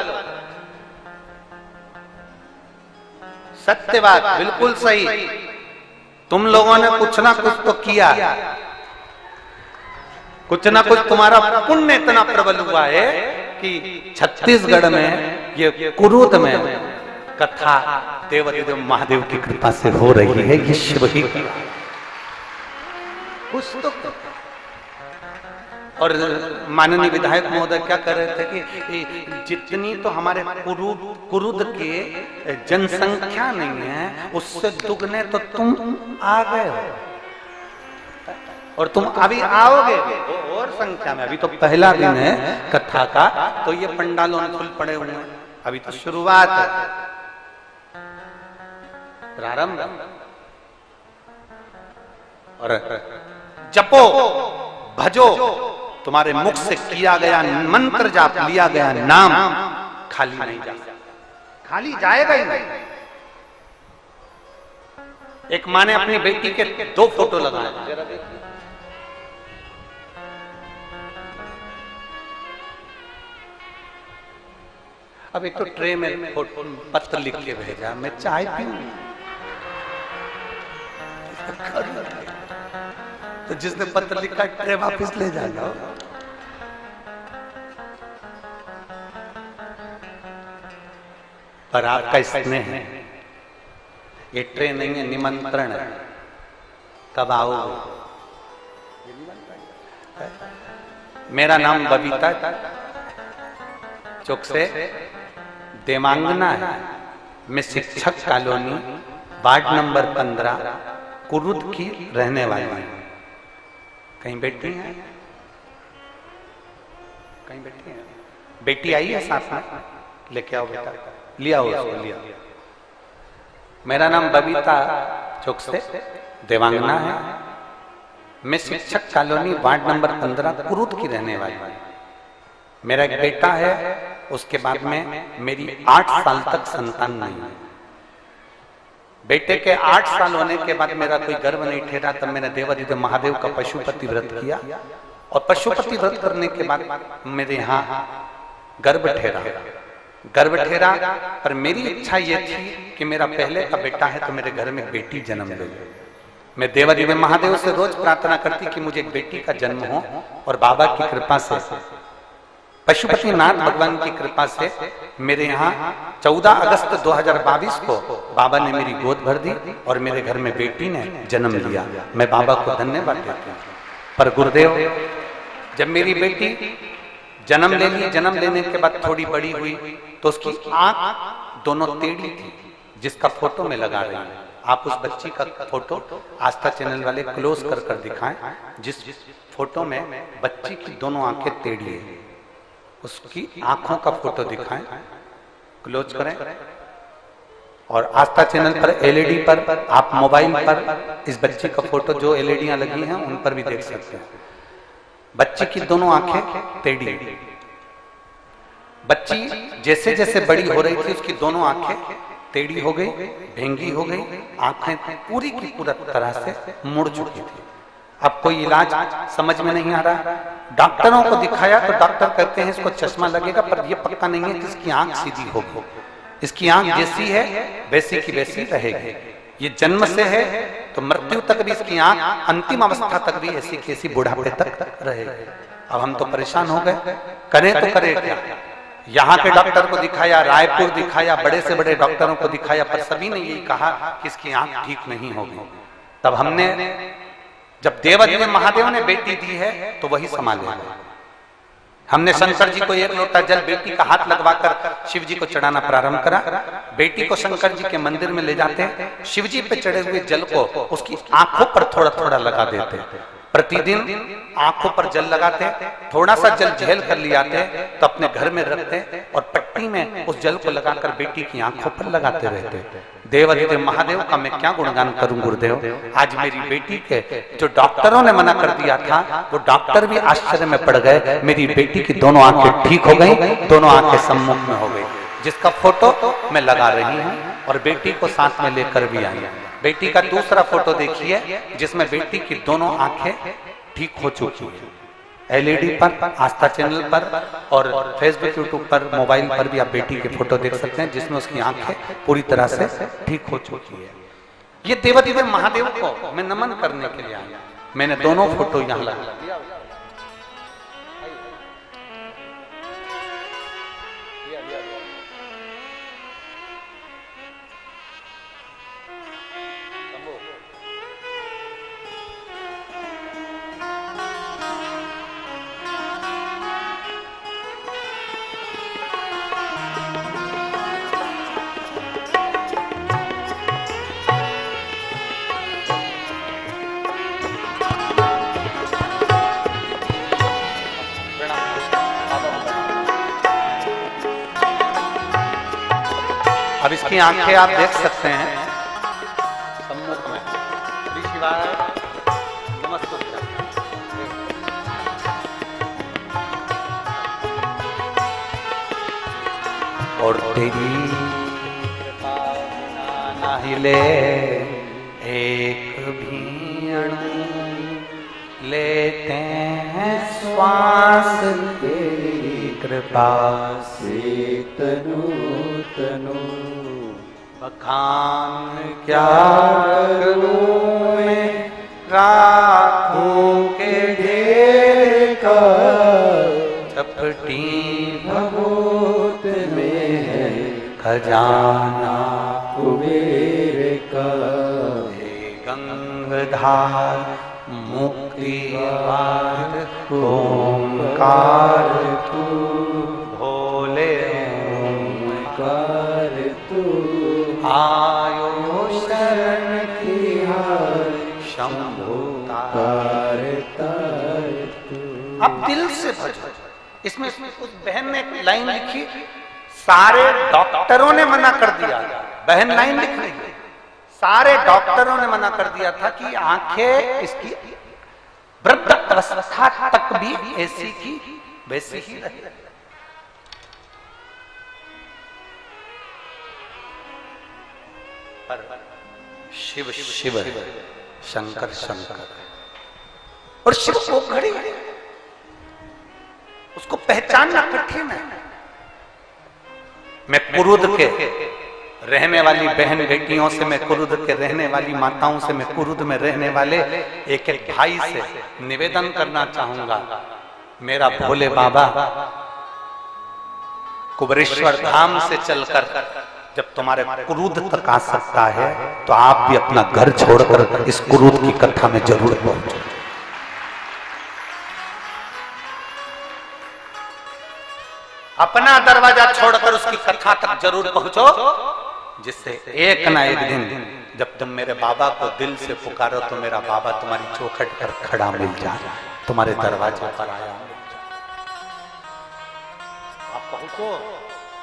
सत्य बात, बिल्कुल सही। तुम लोगों ने कुछ ना कुछ तो किया, कुछ ना कुछ तुम्हारा पुण्य इतना प्रबल हुआ है कि छत्तीसगढ़ में, ये कुरुद में कथा देवाधिदेव महादेव की कृपा से हो रही है। ये शिव ही कुछ तो। और माननीय विधायक महोदय क्या कर रहे थे कि जितनी तो हमारे कुरुद के जनसंख्या नहीं है, उससे दुगने तो तुम आ गए हो, और तुम अभी आओगे और संख्या में। अभी तो पहला दिन है कथा का, तो ये पंडालों में फुल पड़े हुए हैं, अभी तो शुरुआत है, प्रारंभ। और जपो भजो, तुम्हारे मुख से किया गया मंत्र जाप, लिया गया नाम खाली नहीं जाएगा, खाली जाएगा ही नहीं। एक माँ ने अपनी बेटी के 2 फोटो लगाए, जरा देखिए। अब एक तो ट्रे में पत्र लिख के भेजा, मैं चाय पीऊं, तो जिसने पत्र लिखा ट्रे वापस ले जाना। पर आपका स्नेह है, ये ट्रे नहीं है, निमंत्रण है। कब आओगे? मेरा नाम बबीता चौक से देवांगना है, मैं शिक्षक कॉलोनी वार्ड नंबर 15 कुरुद की रहने वाली हूँ। कहीं बैठी हैं? कहीं बैठी हैं? बेटी आई है साथ में, लेके आओ बेटा, लिया उसको, लिया। मेरा नाम बबीता चौक से देवांगना है, मैं शिक्षक कॉलोनी वार्ड नंबर 15 कुरुद की रहने वाली हूँ। मेरा एक बेटा है, उसके बाद में मेरी 8 साल तक संतान नहीं है। बेटे के 8 साल होने के बाद मेरा कोई गर्भ नहीं ठहरा, तब मैंने देवाधिदेव महादेव का पशुपति व्रत किया, और पशुपति व्रत करने के बाद मेरे यहाँ गर्भ ठहरा। गर्भ ठहरा, पर मेरी इच्छा ये थी कि मेरा पहले का बेटा है तो मेरे घर में बेटी जन्म ले। मैं देवाधिदेव महादेव से रोज प्रार्थना करती कि मुझे एक बेटी का जन्म हो, और बाबा की कृपा से, पशुपति नाथ भगवान की कृपा से मेरे यहाँ 14 अगस्त 2022 को बाबा ने मेरी गोद भर दी, और मेरे घर में बेटी ने जन्म लिया। मैं बाबा को धन्यवाद देती हूँ। पर गुरुदेव, जब मेरी बेटी जन्म ले ली, जन्म लेने के बाद थोड़ी बड़ी हुई तो उसकी आंख दोनों टेढ़ी थी, जिसका फोटो में लगा रही हूं। आप उस बच्ची का फोटो आस्था चैनल वाले क्लोज कर कर दिखाएं, जिस फोटो में बच्ची की दोनों आंखें टेढ़ी है, उसकी आंखों का फोटो दिखाएं, क्लोज करें। और आस्था चैनल पर एलईडी पर आप मोबाइल पर इस बच्ची का फोटो जो एलईडियां लगी हैं उन पर भी देख सकते हैं। बच्ची की दोनों आंखें टेढ़ी, बच्ची जैसे जैसे बड़ी हो रही थी उसकी दोनों आंखें टेढ़ी हो गई, भेंगी हो गई, आंखें पूरी की पूरी तरह से मुड़ चुकी थी। अब कोई इलाज समझ में नहीं आ रहा, डॉक्टरों को दिखाया तो डॉक्टर कहते हैं इसको चश्मा लगेगा, पर यह पक्का नहीं है कि इसकी आंख सीधी होगी। इसकी आंख जैसी है वैसी की वैसी रहेगी। ये जन्म से है तो मृत्यु तक भी इसकी आंख, अंतिम अवस्था तक भी ऐसी की ऐसी बुढ़ापे तक रहेगी। अब हम तो परेशान हो गए, करें तो करें क्या। यहाँ के डॉक्टर को दिखाया, रायपुर दिखाया, बड़े से बड़े डॉक्टरों को दिखाया, पर सभी ने यही कहा कि इसकी आंख ठीक नहीं होगी। तब हमने, जब देवाधिदेव महादेव ने बेटी दी है तो वही संभालेगा। हमने शंकर जी को एक लोटा जल बेटी का हाथ लगवाकर शिव जी को चढ़ाना प्रारंभ करा। बेटी को शंकर जी के मंदिर में ले जाते, शिव जी पे चढ़े हुए जल को उसकी आंखों पर थोड़ा थोड़ा लगा देते। प्रतिदिन आंखों पर जल लगाते, थोड़ा सा जल झेल कर ले आते तो अपने घर में रखते और पट्टी में उस जल को लगाकर बेटी की आंखों पर लगाते रहते। देवाधिदेव महादेव का मैं क्या गुणगान करूं गुरुदेव। आज मेरी बेटी के जो डॉक्टरों ने मना कर दिया था वो डॉक्टर भी आश्चर्य में पड़ गए। मेरी बेटी की दोनों आंखें ठीक हो गई, दोनों आंखें सम्मुख में हो गई, जिसका फोटो मैं लगा रही हूँ और बेटी को साथ में लेकर भी आई। बेटी का दूसरा फोटो देखिए जिसमें बेटी की दोनों आंखें ठीक हो चुकी है। एलईडी पर, आस्था चैनल पर और फेसबुक, यूट्यूब पर, मोबाइल पर भी आप बेटी के फोटो देख सकते हैं जिसमें उसकी आंखें पूरी तरह से ठीक हो चुकी है। ये देवाधिदेव महादेव को मैं नमन करने के लिए आया। मैंने दोनों फोटो यहाँ लगा दिया। अब इसकी आंखें आप देख सकते हैं सम्मुख में। श्री शिवाय नमस्ते। और तेरी कृपा ना हिले एक भी अणु, लेते हैं श्वास तेरी कृपा से तनु तनु। बखान क्या करूं मैं राखों के ढेर का, चपटी भगोत में है खजाना कुबेर का। हे गंगाधार मुक्ति वार ओंकार तू, भोले ओंकार तू। आयो शरण तिहार शंभु तार तार तू। अब दिल से भजो। इसमें उस बहन ने एक लाइन लिखी, सारे डॉक्टरों ने मना कर दिया। बहन लाइन लिख रही है, सारे डॉक्टरों ने मना कर दिया था कि आंखें इसकी वृद्ध अवस्था तक भी ऐसी की वैसी ही रहे। पर शिव शिव शंकर शंकर, और शिव को घड़ी उसको पहचानना कठिन है। मैं कुरुद के रहने वाली बहन बेटियों से, मैं कुरुद के रहने वाली माताओं से, मैं कुरुद में रहने वाले एक एक भाई से निवेदन करना चाहूंगा, मेरा भोले बाबा कुबरेश्वर धाम से चलकर जब तुम्हारे कुरुद तक आ सकता है तो आप भी अपना घर छोड़कर इस कुरुद की कथा में जरूर पहुंचो। अपना दरवाजा छोड़कर उसकी कथा तक जरूर पहुंचो, जिससे एक ना एक दिन जब तुम मेरे बाबा को दिल से पुकारो तो मेरा बाबा तुम्हारी चौखट पर खड़ा मिल जाए, तुम्हारे दरवाजे पर आया। आप पहुंचो,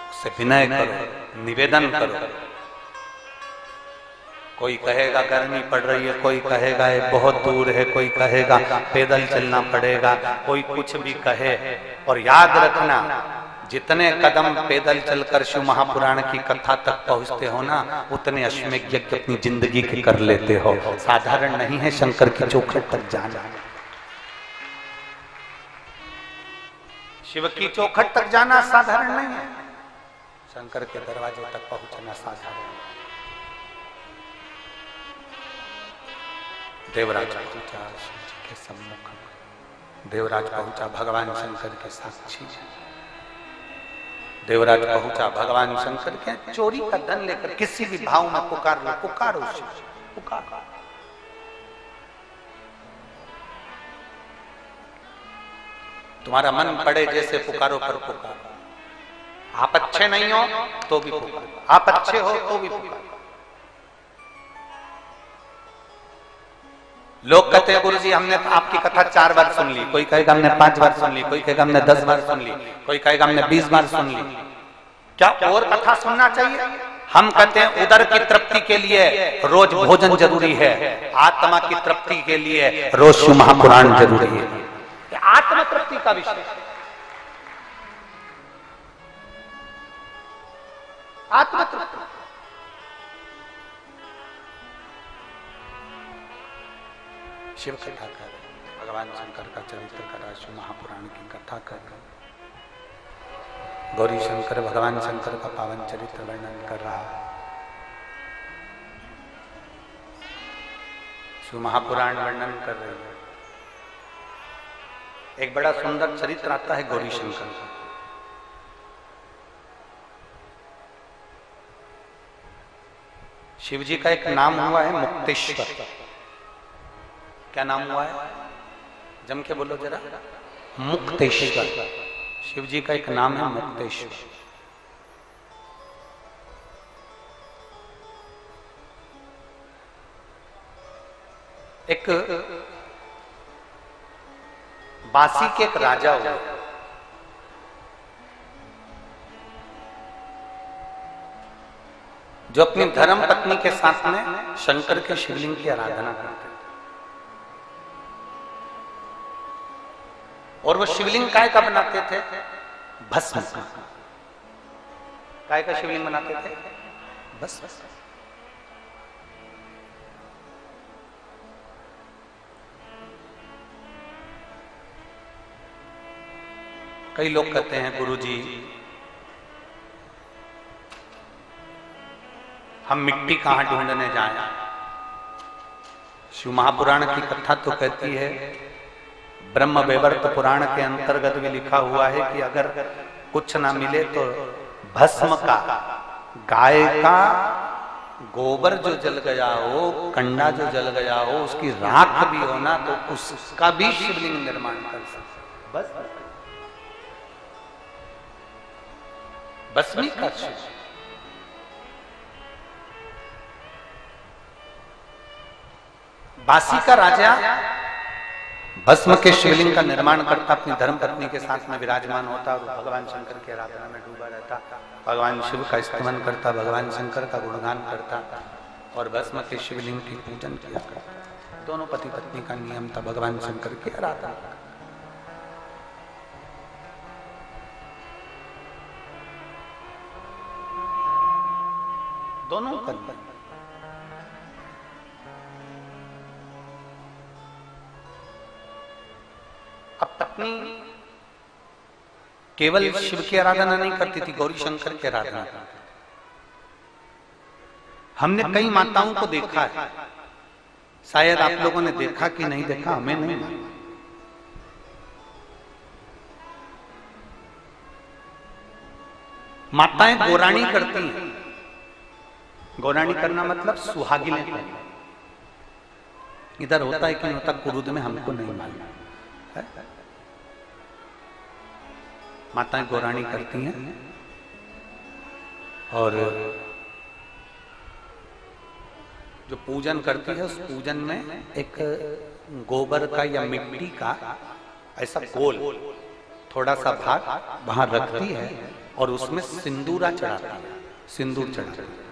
उससे विनय करो, निवेदन करो। कोई कहेगा गर्मी पड़ रही है, कोई कहेगा ये बहुत दूर है, कोई कहेगा पैदल चलना पड़ेगा, कोई कुछ भी कहे। और याद रखना, जितने कदम पैदल चलकर शिव महापुराण की कथा तक पहुंचते हो ना, उतने अश्वमेध यज्ञ अपनी जिंदगी के कर लेते हो। साधारण नहीं है शंकर की चौखट तक जाना। शिव की चौखट तक जाना साधारण नहीं है, शंकर के दरवाजे तक पहुंचना साधारण है। देवराज पहुंचा शिव जी के सम्मुख, देवराज पहुंचा भगवान शंकर के साक्षी। देवराज पहुंचा भगवान शंकर के चोरी का धन लेकर, किसी भी भाव में पुकार लो, पुकारो शिव, पुकारो। तुम्हारा मन पड़े जैसे पुकारो, पर पुकारो। आप अच्छे नहीं हो तो भी पुकारो, आप अच्छे हो तो भी पुकारो। लोग कहते हैं गुरुजी हमने आपकी कथा 4 बार सुन ली, कोई कहेगा हमने 5 बार सुन ली, कोई कहेगा हमने 10 बार सुन ली, कोई कहेगा हमने 20 बार सुन ली। क्या और कथा सुनना चाहिए? हम कहते हैं उदर की तृप्ति के लिए रोज भोजन जरूरी है, आत्मा की तृप्ति के लिए रोज शिव महापुराण जरूरी है। आत्म तृप्ति का विषय, आत्म तृप्ति। शिव कथा कर, भगवान शंकर का चरित्र करा, शिव महापुराण की कथा कर, गौरी शंकर भगवान शंकर का पावन चरित्र वर्णन कर रहा है। शिव महापुराण वर्णन कर रहे हैं। एक बड़ा सुंदर चरित्र आता है गौरी शंकर का। शिव जी का एक नाम हुआ है मुक्तेश्वर। क्या नाम हुआ है? जम के बोलो जरा। मुक्तेश्वर। शिव जी का एक नाम है मुक्तेश्वर। एक बासी के एक राजा हुआ, जो अपनी धर्म पत्नी के साथ में शंकर के शिवलिंग की आराधना करते थे। और वो शिवलिंग काय का बनाते थे? भस्म का। काय का शिवलिंग बनाते थे? भस्म। कई लोग कहते हैं गुरुजी हम मिट्टी कहां ढूंढने जाएं? शिव महापुराण की कथा तो कहती है, ब्रह्म वैवर्त पुराण के अंतर्गत भी लिखा हुआ है कि अगर कुछ ना मिले तो भस्म का, गाय का गोबर जो जल गया हो, कंडा जो जल गया हो, उसकी राख भी हो ना, तो उसका भी शिवलिंग निर्माण कर सकते। बस भस्मी का शिव। बासी का राजा भस्म के शिवलिंग का निर्माण करता, अपनी धर्मपत्नी के साथ में विराजमान होता और भगवान शंकर की आराधना में डूबा रहता। भगवान शिव का स्तमन करता, भगवान शंकर का गुणगान करता और भस्म के शिवलिंग की पूजन किया करता। दोनों पति पत्नी का नियम था भगवान शंकर की आराधना। दोनों करते। अब पत्नी केवल शिव की आराधना नहीं करती थी, गौरी शंकर की आराधना करती थी। हमने कई माताओं को देखा है, शायद आप लोगों ने देखा कि नहीं देखा, हमें नहीं मालूम। माताएं गोराणी करती हैं। गोराणी करना मतलब सुहागिनें करना। इधर होता है कि नहीं होता कुरुद में हमको नहीं मालूम है। माताएं गौराणी करती हैं। और जो पूजन करती है उस पूजन में एक गोबर का या मिट्टी का ऐसा गोल थोड़ा सा भाग वहां रखती है और उसमें सिंदूरा चढ़ाती है, सिंदूर चढ़ाती है।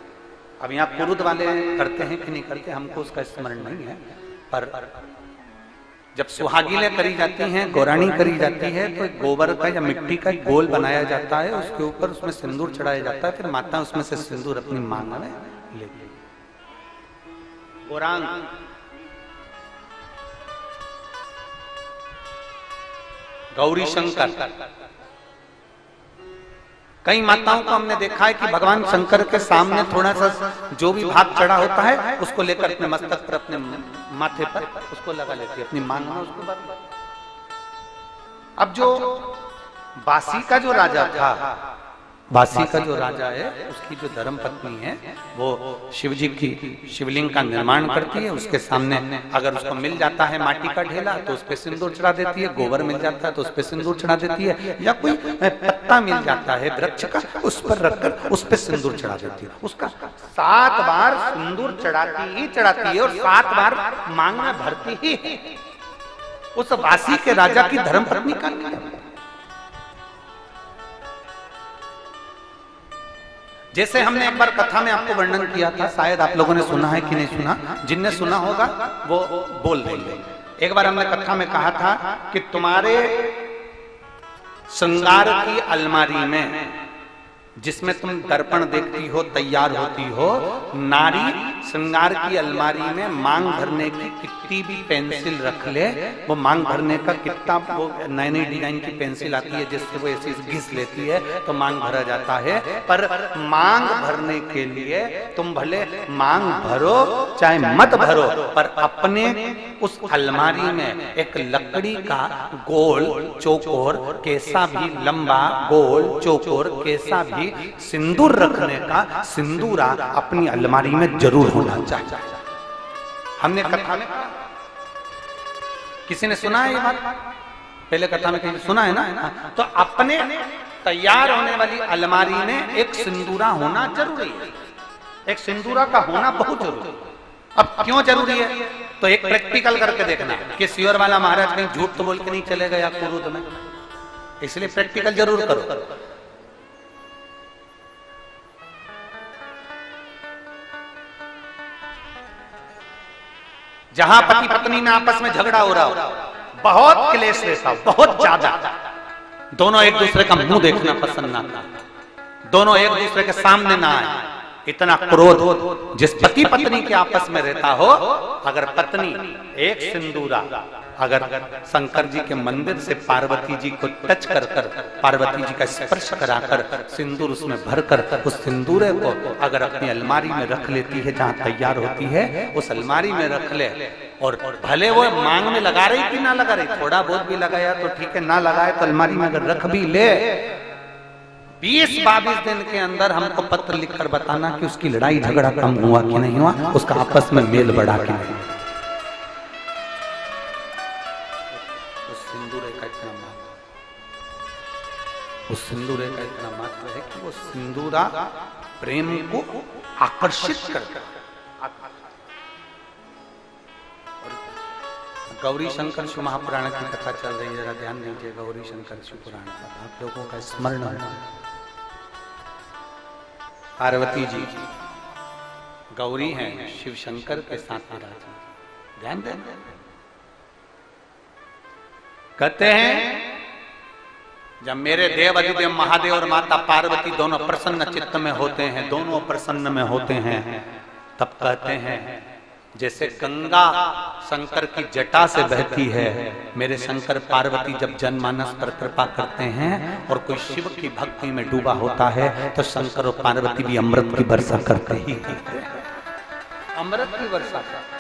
अब यहाँ पुरुष वाले करते हैं कि नहीं करते हमको उसका स्मरण नहीं है, पर जब सुहागिनें करी जाती हैं, गौराणी करी जाती है, तो गोबर का या मिट्टी का गोल बनाया जाता है, उसके ऊपर उसमें सिंदूर चढ़ाया जाता है, फिर माता उसमें से सिंदूर अपनी मांग में लेती है। गौरांग गौरी शंकर, कई माताओं को हमने देखा है कि भगवान शंकर के सामने थोड़ा सा जो भी भाग चढ़ा होता है उसको लेकर अपने मस्तक पर, अपने माथे पर उसको लगा लेती है, अपनी मांग में उसको बात। अब जो बासी का जो राजा था, बासी का जो राजा है, उसकी जो धर्म पत्नी है वो शिव जी की शिवलिंग का निर्माण करती है, उसके सामने अगर उसको मिल जाता है माटी का ढेला तो उस पे सिंदूर चढ़ा देती है, गोबर मिल जाता है तो उस पे सिंदूर चढ़ा देती है, या कोई पत्ता मिल जाता है वृक्ष का उस पर रखकर उस पे सिंदूर चढ़ा देती है। उसका 7 बार सिंदूर चढ़ाती है और 7 बार मांग में भरती ही है। उस बासी के राजा की धर्म पत्नी का नियम। जैसे हमने एक बार कथा में आपको वर्णन किया था, शायद आप लोगों ने सुना है कि नहीं सुना, जिनने सुना होगा वो बोल देंगे। एक बार हमने कथा में कहा था कि तुम्हारे श्रृंगार की अलमारी में जिसमें तुम दर्पण देखती हो, तैयार होती हो, नारी श्रृंगार की अलमारी में मांग भरने की कितनी भी पेंसिल रख ले, वो मांग भरने का कितना वो नई नई डिजाइन की पेंसिल आती है जिससे वो ऐसी घिस लेती है तो मांग भरा जाता है। पर मांग भरने के लिए तुम भले मांग भरो चाहे मत भरो, पर अपने उस अलमारी में एक लकड़ी का गोल चौकोर कैसा भी लंबा गोल चौकोर कैसा भी सिंदूर रखने का सिंदूरा अपनी अलमारी में जरूर होना चाहिए। हमने कथा में किसी ने सुना है ये बात, पहले कथा में कहीं सुना है ना, तो अपने तैयार होने वाली अलमारी में एक सिंदूरा होना जरूरी है, एक सिंदूरा का होना बहुत जरूरी है। अब क्यों जरूरी है तो एक प्रैक्टिकल करके देखना कि सियोर वाला महाराज कहीं झूठ तो बोल के नहीं चले गया कुरुद में, इसलिए प्रैक्टिकल जरूर करो। जहां पति पत्नी में आपस में झगड़ा हो रहा हो, बहुत क्लेश रहता हो, बहुत ज्यादा, दोनों एक दूसरे का मुंह देखना पसंद ना करते, दोनों एक दूसरे के सामने ना आए, इतना क्रोध जिस पति पत्नी के आपस में रहता हो, अगर पत्नी एक सिंदूरा अगर शंकर जी के मंदिर से पार्वती जी को टच कर कर, पार्वती जी का स्पर्श कराकर सिंदूर उसमें भरकर उस सिंदूरे को अगर अपनी अलमारी में रख लेती है जहां तैयार होती है, उस अलमारी में रख ले, और भले वो मांग में लगा रही कि ना लगा रही, थोड़ा बहुत भी लगाया तो ठीक है, ना लगाए तो अलमारी में अगर रख भी ले, 20-22 दिन के अंदर हमको पत्र लिखकर बताना कि उसकी लड़ाई झगड़ा कम हुआ कि नहीं हुआ, उसका आपस में मेल बढ़ा कि नहीं। उस सिंदूरे का इतना महत्व है कि वो सिंदूरा प्रेम को आकर्षित करता है। गौरी शंकर शिव महापुराण की कथा चल रही है, जरा ध्यान दीजिए। गौरी शंकर शिव पुराण का आप लोगों का स्मरण होगा। पार्वती जी गौरी हैं, शिव शंकर के साथ विराजमान। ध्यान दें, कहते हैं जब मेरे देव अधिदेव महादेव और माता पार्वती दोनों प्रसन्न चित्त में होते हैं, दोनों प्रसन्न में होते हैं, तब कहते हैं जैसे गंगा शंकर की जटा से बहती है, मेरे शंकर पार्वती जब जनमानस पर कृपा करते हैं और कोई शिव की भक्ति में डूबा होता है तो शंकर और पार्वती भी अमृत की वर्षा करते ही करते हैं, अमृत की वर्षा करते।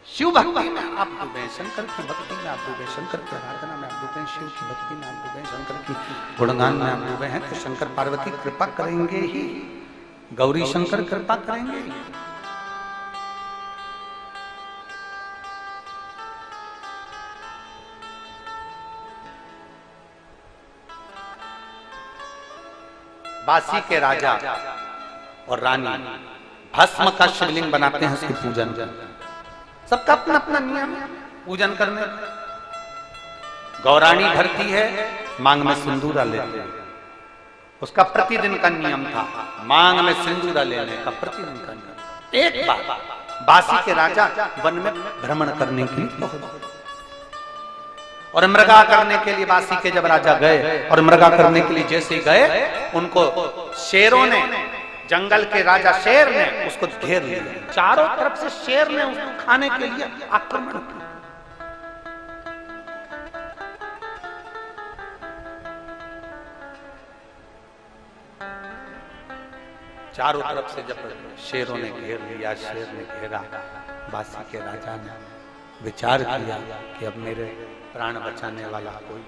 शिव भक्ति में आप डूबे, शंकर की भक्ति में आप डूबे, शंकर की आराधना में आप डूबे, शिव की भक्ति में आप डूबे, शंकर की गुणगान में आप डूबे हैं, तो शंकर पार्वती कृपा करेंगे ही, गौरी शंकर कृपा करेंगे ही। बासी के राजा और रानी भस्म का शिवलिंग बनाते हैं, उसकी पूजन करते हैं। सबका अपना अपना नियम है पूजन करने। गौराणी भरती है, मांग में सिंदूरा लेते हैं, उसका प्रतिदिन का नियम था, मांग में सिंदूरा लेने का प्रतिदिन का नियम। एक बार बासी के राजा वन में भ्रमण करने के लिए और मृगा करने के लिए बासी के जब राजा गए और मृगा करने के लिए जैसे गए, उनको शेरों ने, जंगल के राजा शेर ने उसको घेर लिया। चारों तरफ से शेर ने उसको खाने के लिए आक्रमण किया। चारों तरफ से जब शेरों ने घेर लिया, शेर ने घेरा, बासी के राजा ने विचार किया कि अब मेरे प्राण बचाने वाला कोई,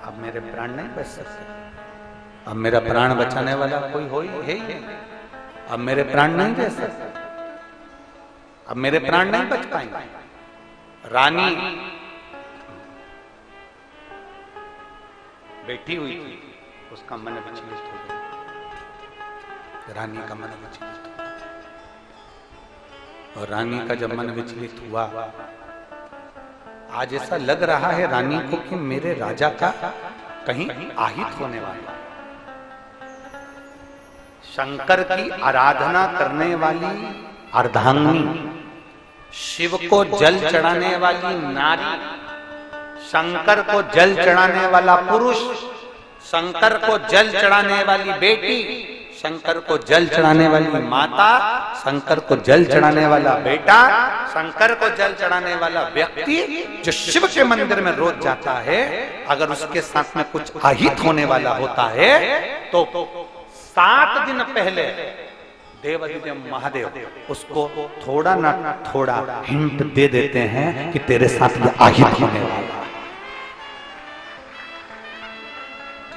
अब मेरे प्राण नहीं बच सकते, अब मेरा प्राण बचाने वाला कोई हो ही नहीं, अब मेरे प्राण नहीं रह सकते, अब मेरे प्राण नहीं बच पाएंगे। रानी बैठी हुई थी, उसका मन विचलित हो गया, रानी का मन विचलित हुआ। और रानी का जब मन विचलित हुआ, आज ऐसा लग रहा है रानी को कि मेरे राजा का कहीं आहित होने वाला। शंकर की आराधना करने वाली अर्धांगिनी, शिव को जल चढ़ाने वाली नारी, शंकर को जल चढ़ाने वाला पुरुष, शंकर को जल चढ़ाने वाली बेटी, शंकर को जल चढ़ाने वाली माता, शंकर को जल चढ़ाने वाला बेटा, शंकर को जल चढ़ाने वाला व्यक्ति जो शिव के मंदिर में रोज जाता है, अगर उसके साथ में कुछ आहित होने वाला होता है तो 7 दिन पहले देवाधिदेव महादेव उसको थोड़ा ना थोड़ा हिंट दे देते हैं कि तेरे साथ ये आहित होने वाला है।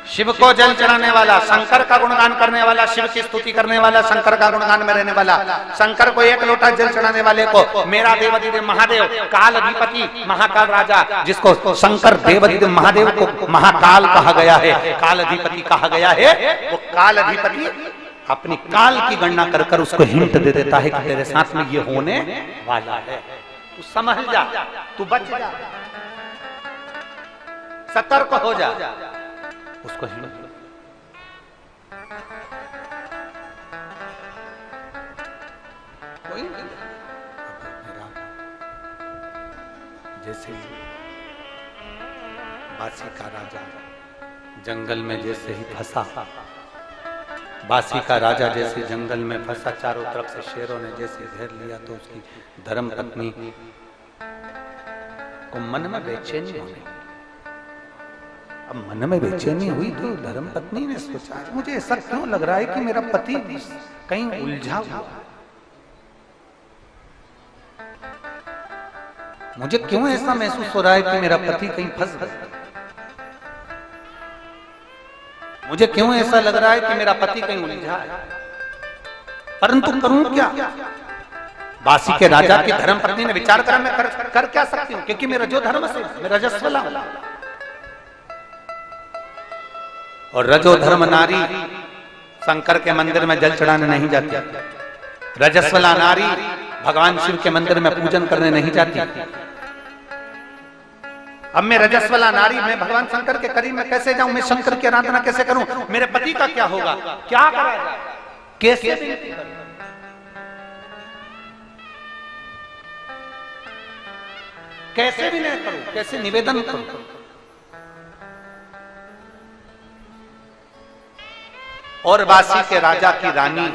शिव को जल चढ़ाने वाला, शंकर का गुणगान करने वाला, शिव की स्तुति करने वाला, शंकर का गुणगान में रहने वाला, शंकर को 1 लोटा जल चढ़ाने वाले को मेरा देवाधिदेव महादेव, काल अधिपति महाकाल राजा, जिसको शंकर देवाधिदेव महादेव को महाकाल कहा गया है, काल अधिपति कहा गया है, वो काल अधिपति अपनी काल की गणना कर कर उसको हिंट दे देता है कि तेरे साथ में ये होने वाला है, तू समझ जा, तू बच जा, सतर्क हो जा। उसको कोई जैसे बासी का राजा जंगल में जैसे ही फंसा, बासी का राजा जैसे जंगल में फंसा, चारों तरफ से शेरों ने जैसे घेर लिया, तो उसकी धर्म पत्नी को मन में बेचैनी होने, अब मन में बेचैनी हुई तो धर्म पत्नी ने सोचा, मुझे ऐसा क्यों लग रहा है कि मेरा पति कहीं उलझा हुआ, मुझे क्यों ऐसा महसूस हो रहा है कि मेरा पति कहीं फंस गया, मुझे क्यों ऐसा लग रहा है कि मेरा पति कहीं उलझा है, परंतु करूं क्या। बासी के राजा की धर्म पत्नी ने विचार करा, मैं कर क्या सकती हूं, क्योंकि मेरा जो धर्म से मैं रजस्वला हूं, और रजो धर्म नारी शंकर के मंदिर में जल चढ़ाने नहीं जाती, रजस्वला नारी भगवान शिव के मंदिर में पूजन करने नहीं जाती। अब मैं रजस्वला नारी, मैं भगवान शंकर के करीब में कैसे जाऊं, मैं शंकर की आराधना कैसे करूं, मेरे पति का क्या होगा, क्या करा जाए, कैसे कैसे भी नहीं करूं, कैसे निवेदन करूं। और बासी के राजा की रानी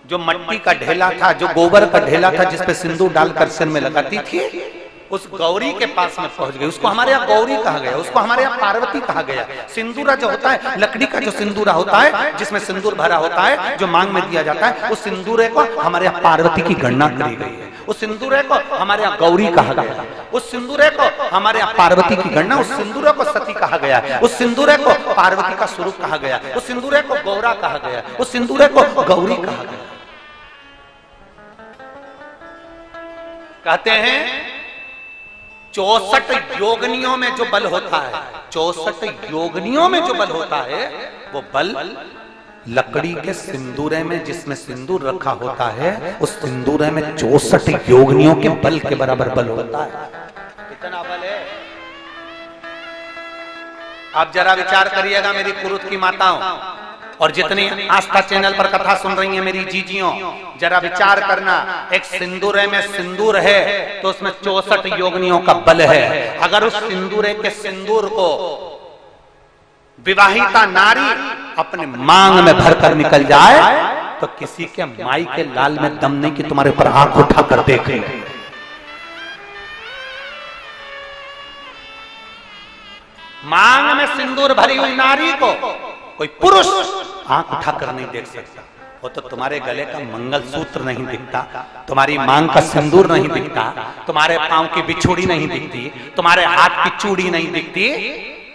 जो मट्टी का ढेला था, जो गोबर का ढेला था, जिसपे सिंदूर डालकर सिर में लगाती थी, उस गौरी के पास में पहुंच गई। उसको हमारे यहाँ गौरी कहा गया, उसको हमारे यहाँ पार्वती कहा गया। सिंदूरा जो होता है, लकड़ी का जो सिंदूरा होता है, जिसमें सिंदूर भरा होता है, जो मांग में दिया जाता है, उस सिंदूरे को हमारे यहाँ पार्वती की गणना करी गई है। उस सिंदूरे को हमारे यहाँ गौरी कहा गया, उस सिंदूरे को हमारे यहाँ पार्वती की गणना, उस सिंदूरे को सती कहा गया, उस सिंदूरे को पार्वती का स्वरूप कहा गया, उस सिंदूरे को गौरा कहा गया, उस सिंदूरे को गौरी कहा गया। कहते हैं 64 योगनियों में जो बल होता है, 64 योगनियों में जो बल होता है, वो बल लकड़ी के सिंदूरे में, जिसमें सिंदूर रखा होता है, उस सिंदूरे में 64 योगनियों के बल के बराबर बल होता है। कितना बल है? आप जरा विचार करिएगा मेरी कुरुत की माताओं, और जितनी आस्था चैनल पर कथा सुन रही हैं मेरी जीजियों, जरा विचार करना, एक सिंदूरे में सिंदूर है तो उसमें 64 योगनियों का बल है। अगर उस सिंदूरे के सिंदूर को विवाहिता नारी अपने मांग में भरकर निकल जाए तो किसी के माई के लाल में दम नहीं कि तुम्हारे ऊपर आंख उठाकर देख ले। मांग में सिंदूर भरी हुई नारी को कोई पुरुष आंख उठाकर नहीं देख सकता। वो तो तुम्हारे गले का मंगलसूत्र नहीं दिखता, तुम्हारी मांग का सिंदूर नहीं दिखता, तुम्हारे पांव की बिछुड़ी नहीं दिखती, तुम्हारे हाथ की चूड़ी नहीं दिखती,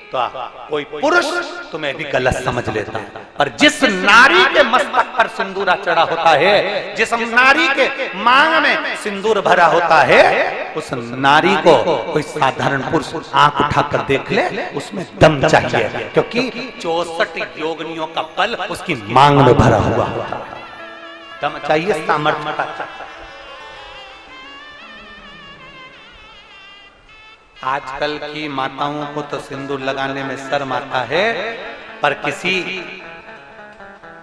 तो कोई पुरुष तुम्हें भी गलत समझ लेता है। पर जिस नारी के मस्तक पर सिंदूरा चढ़ा होता है, जिस नारी के मांग में सिंदूर भरा होता है, उस नारी को कोई साधारण पुरुष आंख उठाकर देख ले, उसमें दम चाहिए, क्योंकि 64 योगनियों का बल उसकी मांग में भरा हुआ होता है। दम चाहिए, सामर्थ्य। आजकल की माताओं को तो सिंदूर लगाने में शर्म आता है, पर किसी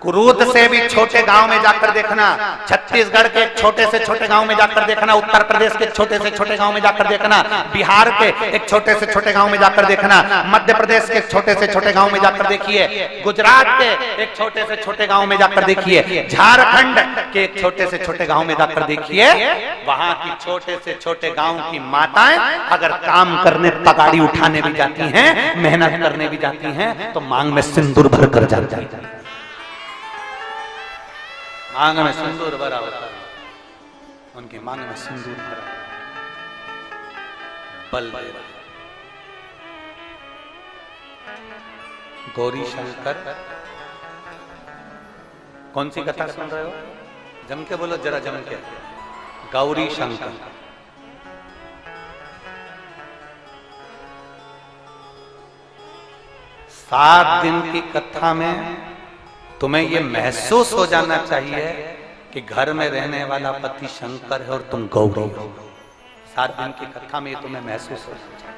कुरूद से भी छोटे गांव में जाकर देखना, छत्तीसगढ़ के एक छोटे से छोटे गांव में जाकर देखना, उत्तर प्रदेश के छोटे से छोटे गांव में जाकर देखना, बिहार के एक छोटे से छोटे गांव में जाकर देखना, मध्य प्रदेश के छोटे से छोटे गांव में जाकर देखिए, गुजरात के एक छोटे से छोटे गांव में जाकर देखिए, झारखंड के एक छोटे से छोटे गांव में जाकर देखिए। वहां की छोटे से छोटे गांव की माताएं अगर काम करने, पगाड़ी उठाने भी जाती हैं, मेहनत करने भी जाती हैं, तो मांग में सिंदूर भर कर जाती है। मांग में सिंदूर भरा होता है, उनकी मांग में सिंदूर भरा, बल दे रहा। गौरी शंकर, कौन सी कथा सुन रहे हो? जम के बोलो, जरा जम के। गौरी शंकर, सात दिन की कथा में तुम्हें यह महसूस हो जाना चाहिए कि घर में रहने वाला पति शंकर है और तुम गौरी हो। 7 दिन की कथा में तुम्हें महसूस हो जाना चाहिए।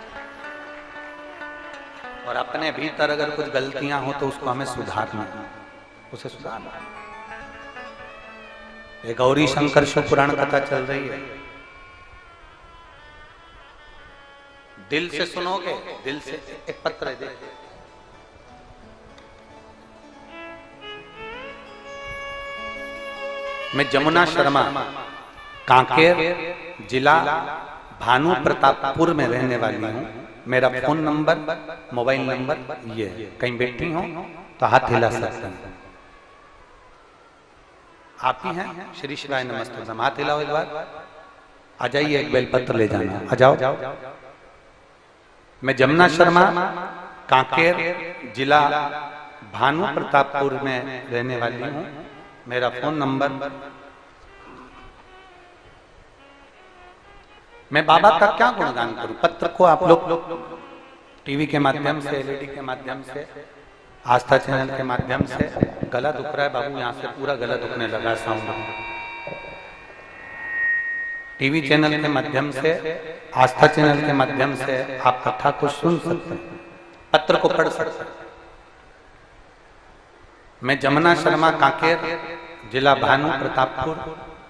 और अपने भीतर अगर कुछ गलतियां हो तो उसको हमें सुधारना, उसे सुधारना। ये गौरी शंकर शिव पुराण कथा चल रही है, दिल से सुनोगे, दिल से। एक पत्र है, देखिए। मैं जमुना शर्मा, कांकेर जिला भानु प्रतापपुर में रहने वाली हूँ। मेरा फोन नंबर, मोबाइल नंबर ये है। कहीं बैठी हो तो हाथ हिला सकते हैं। आप ही हैं? श्री शिवाय नमस्ते। हाथ हिलाओ एक बार। आ जाइए, एक बेलपत्र ले जाना। आ जाओ। मैं जमुना शर्मा, कांकेर जिला भानु प्रतापपुर में रहने वाली हूँ। मेरा फोन नंबर, मैं बाबा का क्या गुणगान करूं। पत्र को आप लोग टीवी के माध्यम से, एलईडी के माध्यम से, आस्था चैनल के माध्यम से, गला दुख रहा है बाबू, यहां से पूरा गला दुखने लगा साउंड। टीवी चैनल के माध्यम से, आस्था चैनल के माध्यम से आप कथा को सुन सकते हैं, पत्र को पढ़ सकते हैं। मैं जमुना शर्मा, कांकेर जिला भानु प्रतापपुर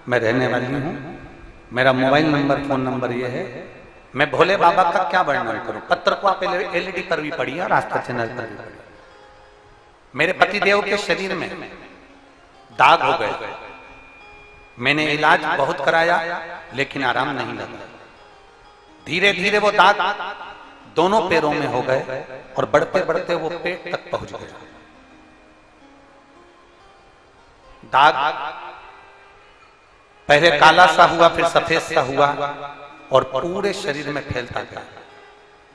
में रहने वाली हूँ। मेरा मोबाइल नंबर, फोन नंबर ये है। मैं भोले बाबा का क्या वर्णन करूं। पत्र को आप एलईडी पर भी पढ़िए और आस्था चैनल पर भी पढ़िए। मेरे पतिदेव के शरीर में दाग हो गए, मैंने इलाज बहुत कराया लेकिन आराम नहीं लगा। धीरे धीरे वो दाग दोनों पैरों में हो गए और बढ़ते बढ़ते वो पेट तक पहुंच गए। दाग पहले काला सा हुआ, फिर सफेद सा हुआ और पूरे शरीर में फैलता गया।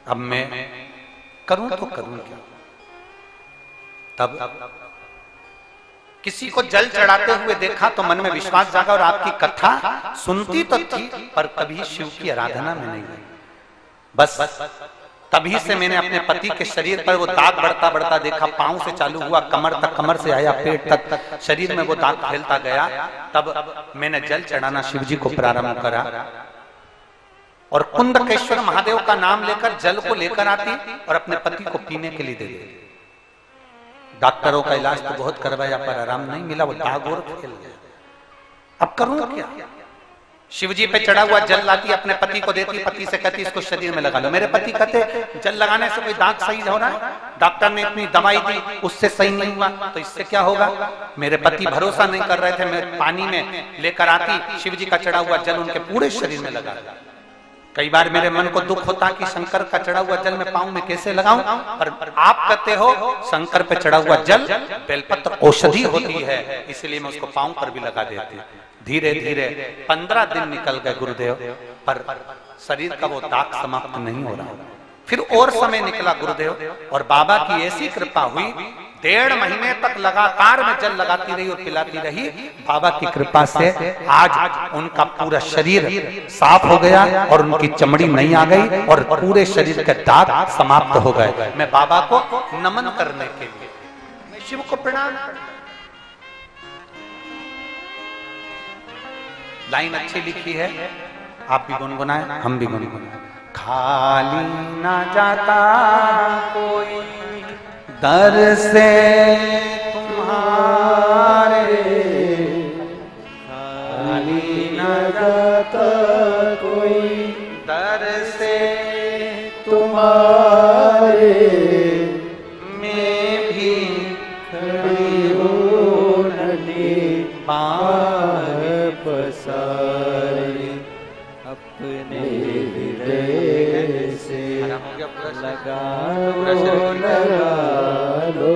अब मैं करूं तो करूं क्या। तब किसी को जल चढ़ाते हुए देखा तो मन में विश्वास जागा और आपकी कथा सुनती तो थी पर कभी शिव की आराधना में नहीं गई। बस तभी से मैंने अपने पति के शरीर पर वो दाग बढ़ता बढ़ता देखा, पांव से चालू हुआ कमर तक, कमर से आया पेट तक, शरीर में वो दाग फैलता गया। तब मैंने जल चढ़ाना शिव जी को प्रारंभ करा और कुंदकेश्वर महादेव का नाम लेकर जल को लेकर आती और अपने पति को पीने के लिए दे देती। डॉक्टरों का इलाज तो बहुत करवाया पर आराम नहीं मिला, वो दाग और फैल गया। अब करूं क्या? शिव जी पे चढ़ा हुआ जल लाती, अपने पति को देती, पति से कहती इसको शरीर में लगा लो। मेरे पति कहते जल लगाने से कोई दाग सही हो रहा है, डॉक्टर ने इतनी दवाई दी उससे सही नहीं हुआ तो इससे क्या होगा। मेरे पति भरोसा नहीं कर रहे थे, मैं पानी में लेकर आती, शिव जी का चढ़ा हुआ जल उनके पूरे शरीर में लगा। कई बार मेरे मन को दुख होता कि शंकर का चढ़ा हुआ जल मैं पांव में कैसे लगाऊं, पर आप कहते हो शंकर पे चढ़ा हुआ जल बेलपत्र औषधि होती है, इसलिए मैं उसको पांव पर भी लगा देती। धीरे धीरे 15 दिन निकल गए गुरुदेव, पर शरीर का वो दाग समाप्त नहीं हो रहा। फिर और समय निकला गुरुदेव, और बाबा की ऐसी कृपा हुई, 1.5 महीने तक लगातार मैं जल लगाती रही और पिलाती रही। बाबा की कृपा से आज उनका पूरा शरीर साफ हो गया और उनकी चमड़ी नहीं आ गई और पूरे शरीर के दाग समाप्त हो गए। मैं बाबा को नमन करने के लिए, मैं शिव को प्रणाम। लाइन अच्छी लिखी है, आप भी गुनगुनाएं, हम भी गुनगुनाएं। खाली ना जाता कोई दर से तुम्हारे, खाली न जाता कोई दर से तुम्हारे, मैं भी खड़ी हो नदी बार पसारी, अपने हृदय से लगा लो,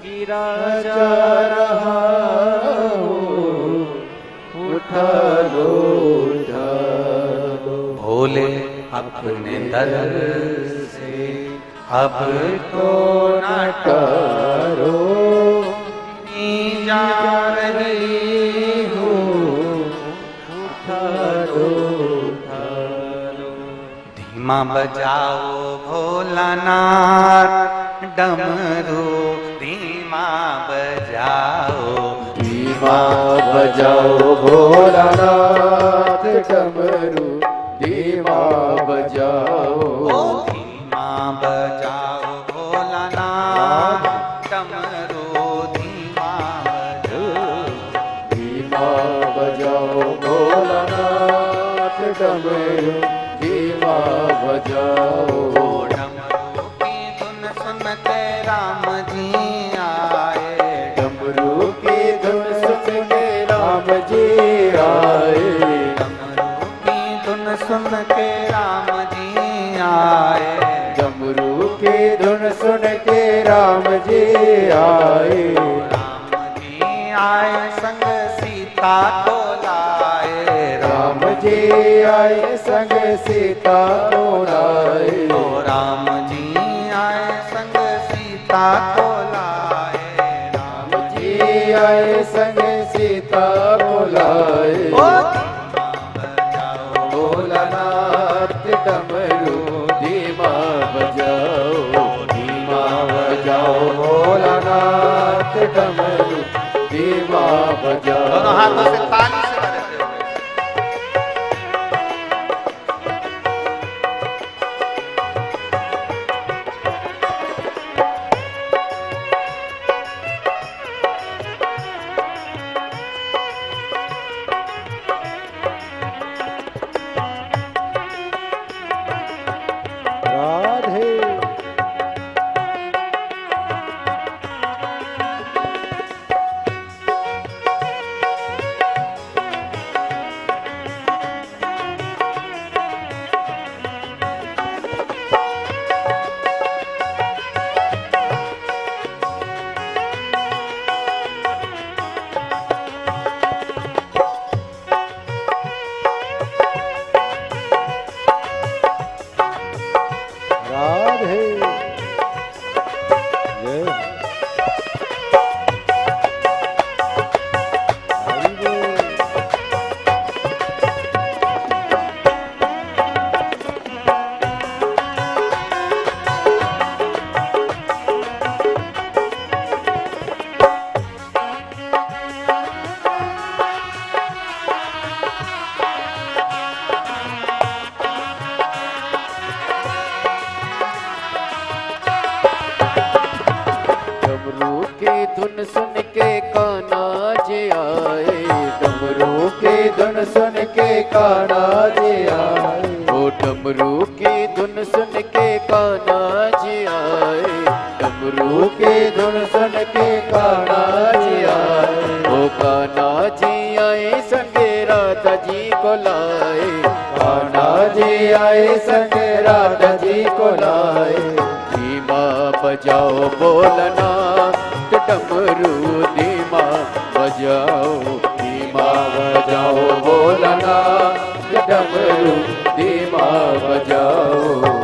गिरा जा रहा हूँ, उठा लो उठा लो। भोले अपने दर से अब तो न टारो, जा रही हूँ, उठा लो उठा लो। धीमा बजाओ भोलानाथ डमरू, धीमा बजाओ, धीमा बजाओ भोलानाथ डमरू, धीमा बजाओ, धीमा बजाओ भोलानाथ डमरू, धीमा बजाओ, धीमा बजाओ भोलानाथ डमरू, धीमा बजाओ। डमरू की धुन सुन के राम जी आए, डमरू की धुन सुन के राम जी आए, डमरू की धुन सुन के राम जी आए, डमरू की धुन सुन के राम जी आए, राम जी आए संग सीता को लाए, राम जी आए संग सीता को लाए, राम जी आए संग सीता को लाए, राम जी आए संग सीता को लाए। भोलानाथ डमरू धीमा बजाओ, धीमा बजाओ भोलानाथ डमरू, धीमा बजाओ। दोनों हाथों से ताली से बजाते हुए राधे धुन सुन के कान्हा जी आए, डमरू की धुन सुन के कान्हा जी आए, ओ डमरू की धुन सुन के कान्हा जी आए, डमरू की धुन सुन के कान्हा जी आए, ओ कान्हा जी आए संगे राधा जी को लाए, कान्हा जी आए संग राधा जी को लाए, धीमा बजाओ बोलना डमरू धीमा बजाओ, धीमा बजाओ बोलना डमरू धीमा बजाओ।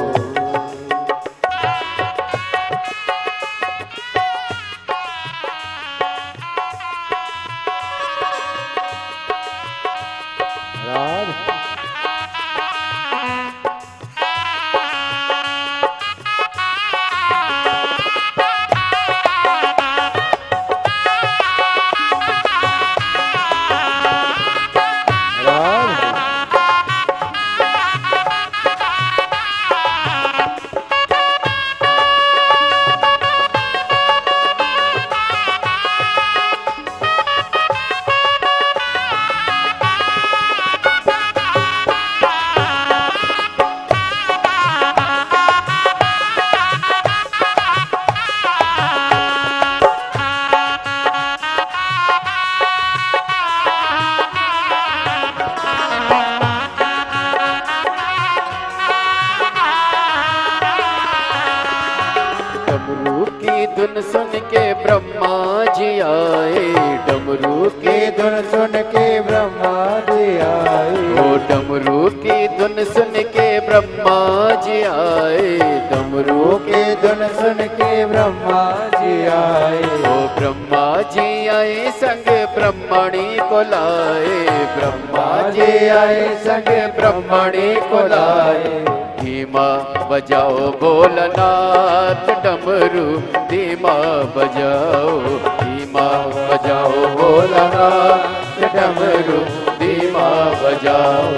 धुन सुन के ब्रह्मा जी आए, डमरू की धुन सुन के ब्रह्मा जी आए, ओ डमरू की धुन सुन के ब्रह्मा जी आए, डमरू की धुन सुन के ब्रह्मा जी आए, ओ ब्रह्मा जी आए संग ब्रह्मणी को लाए, ब्रह्मा जी आए संग ब्रह्मणी को लाए, धीमा बजाओ भोलानाथ डमरू धीमा बजाओ, धीमा बजाओ भोलानाथ डमरू धीमा बजाओ,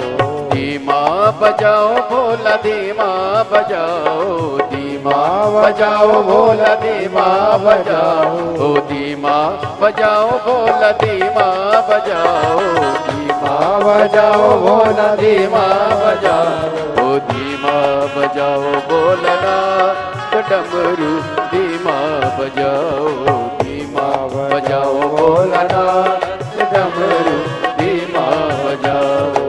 धीमा बजाओ भोला धीमा बजाओ, धीमा बजाओ भोला धीमा बजाओ, ओ धीमा बजाओ भोला धीमा बजाओ, धीमा बजाओ भोला धीमा बजाओ, ओ धीमा बजाओ बोलना डमरू धीमा बजाओ, धीमा बजाओ बोलना डमरू धीमा बजाओ।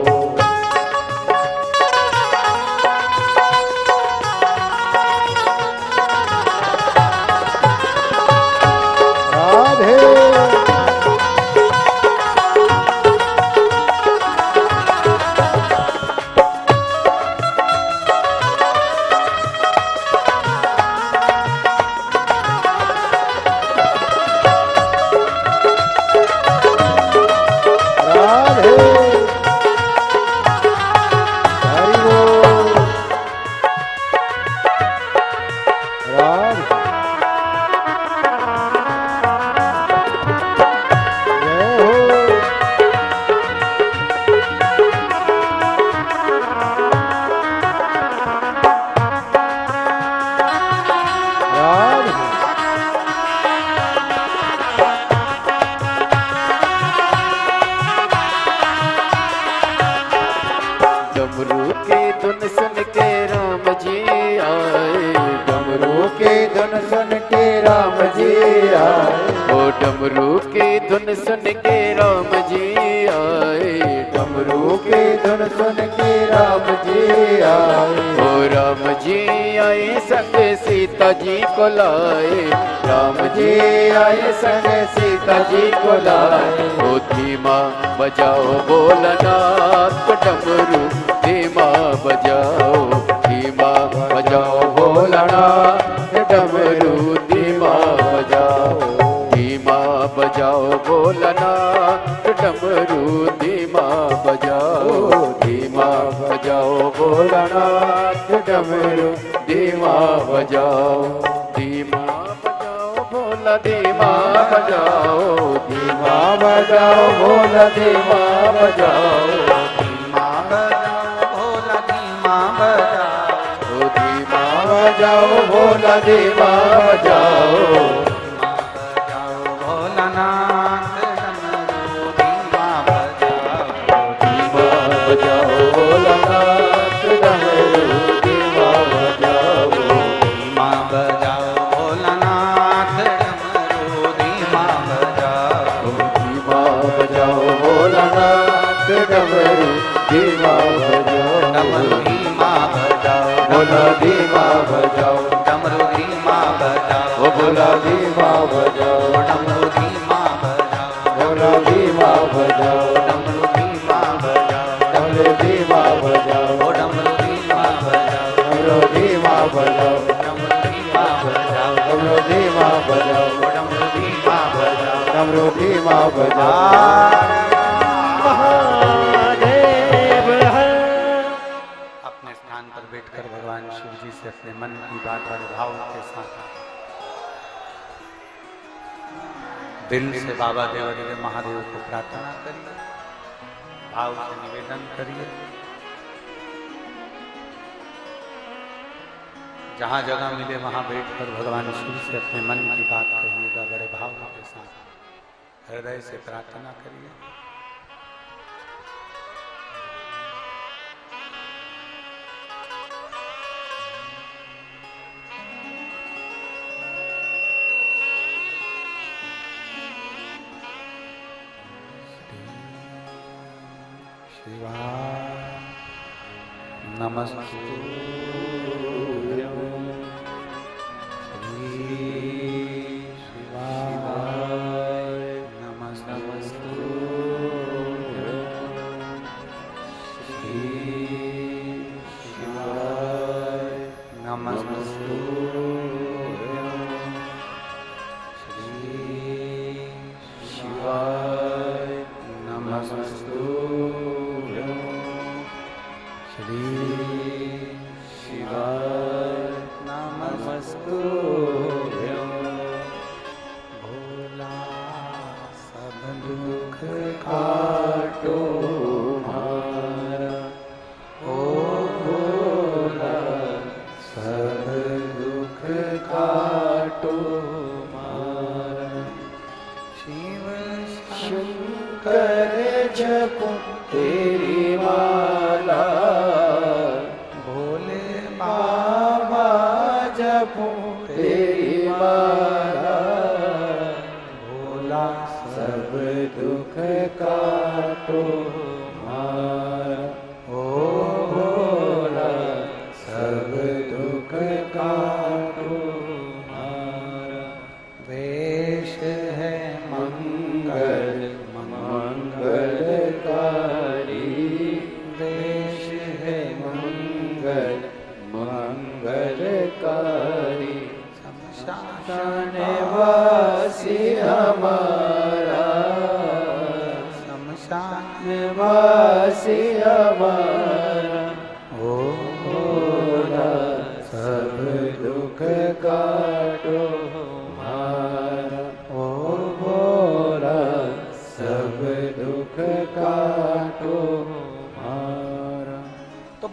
डमरू की धुन सुन के राम जी आए, डमरू की धुन सुन के राम जी आए, ओ डमरू की धुन सुन के राम जी आए, डमरू की धुन सुन के राम जी आए, ओ राम जी आए संग सीता जी को लाए, राम जी आए संग सीता जी को लाए, ओ धीमा बजाओ भोलानाथ डमरू धीमा बजाओ, धीमा बजाओ भोलानाथ डमरू धीमा बजाओ, धीमा बजाओ भोलानाथ डमरू धीमा बजाओ, धीमा बजाओ भोलानाथ डमरू धीमा बजाओ, धीमा बजाओ भोला धीमा बजाओ, धीमा बजाओ भोला धीमा बजाओ, बजाओ भोला धीमा बजाओ, बोला धीमा बजाओ, डमरू धीमा बजाओ, ओ बोला धीमा बजाओ, डमरू धीमा बजाओ, बोला धीमा बजाओ, डमरू धीमा बजाओ, डमरू धीमा बजाओ, ओ डमरू धीमा बजाओ, डमरू धीमा बजाओ, डमरू धीमा बजाओ, डमरू धीमा बजाओ, ओ डमरू धीमा बजाओ, डमरू धीमा बजाओ। अपने स्थान पर बैठकर भगवान शिव जी से अपने मन की बात बड़े भाव के साथ दिल से बाबा देवादिदेव महादेव को प्रार्थना करिए, भाव से निवेदन करिए। जहां जगह मिले वहां बैठकर भगवान शिव से अपने मन की बात कहिएगा, बड़े भाव के साथ हृदय से प्रार्थना करिए। नमस्ते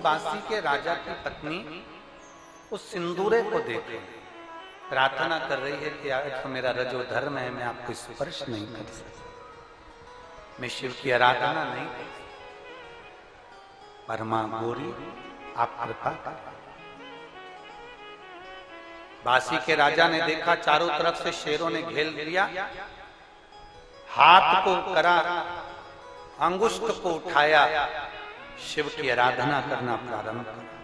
बांसी के राजा की पत्नी उस सिंदूरे को देखे प्रार्थना कर रही है कि आज तो मेरा रजो धर्म है, मैं आपको स्पर्श नहीं कर सकती, मैं शिव की आराधना नहीं कर सकती, परमा गोरी आप कृपा कर। बांसी के राजा ने देखा चारों तरफ से शेरों ने घेर लिया, हाथ को करा, अंगुष्ठ को उठाया, शिव की आराधना करना प्रारंभ कर।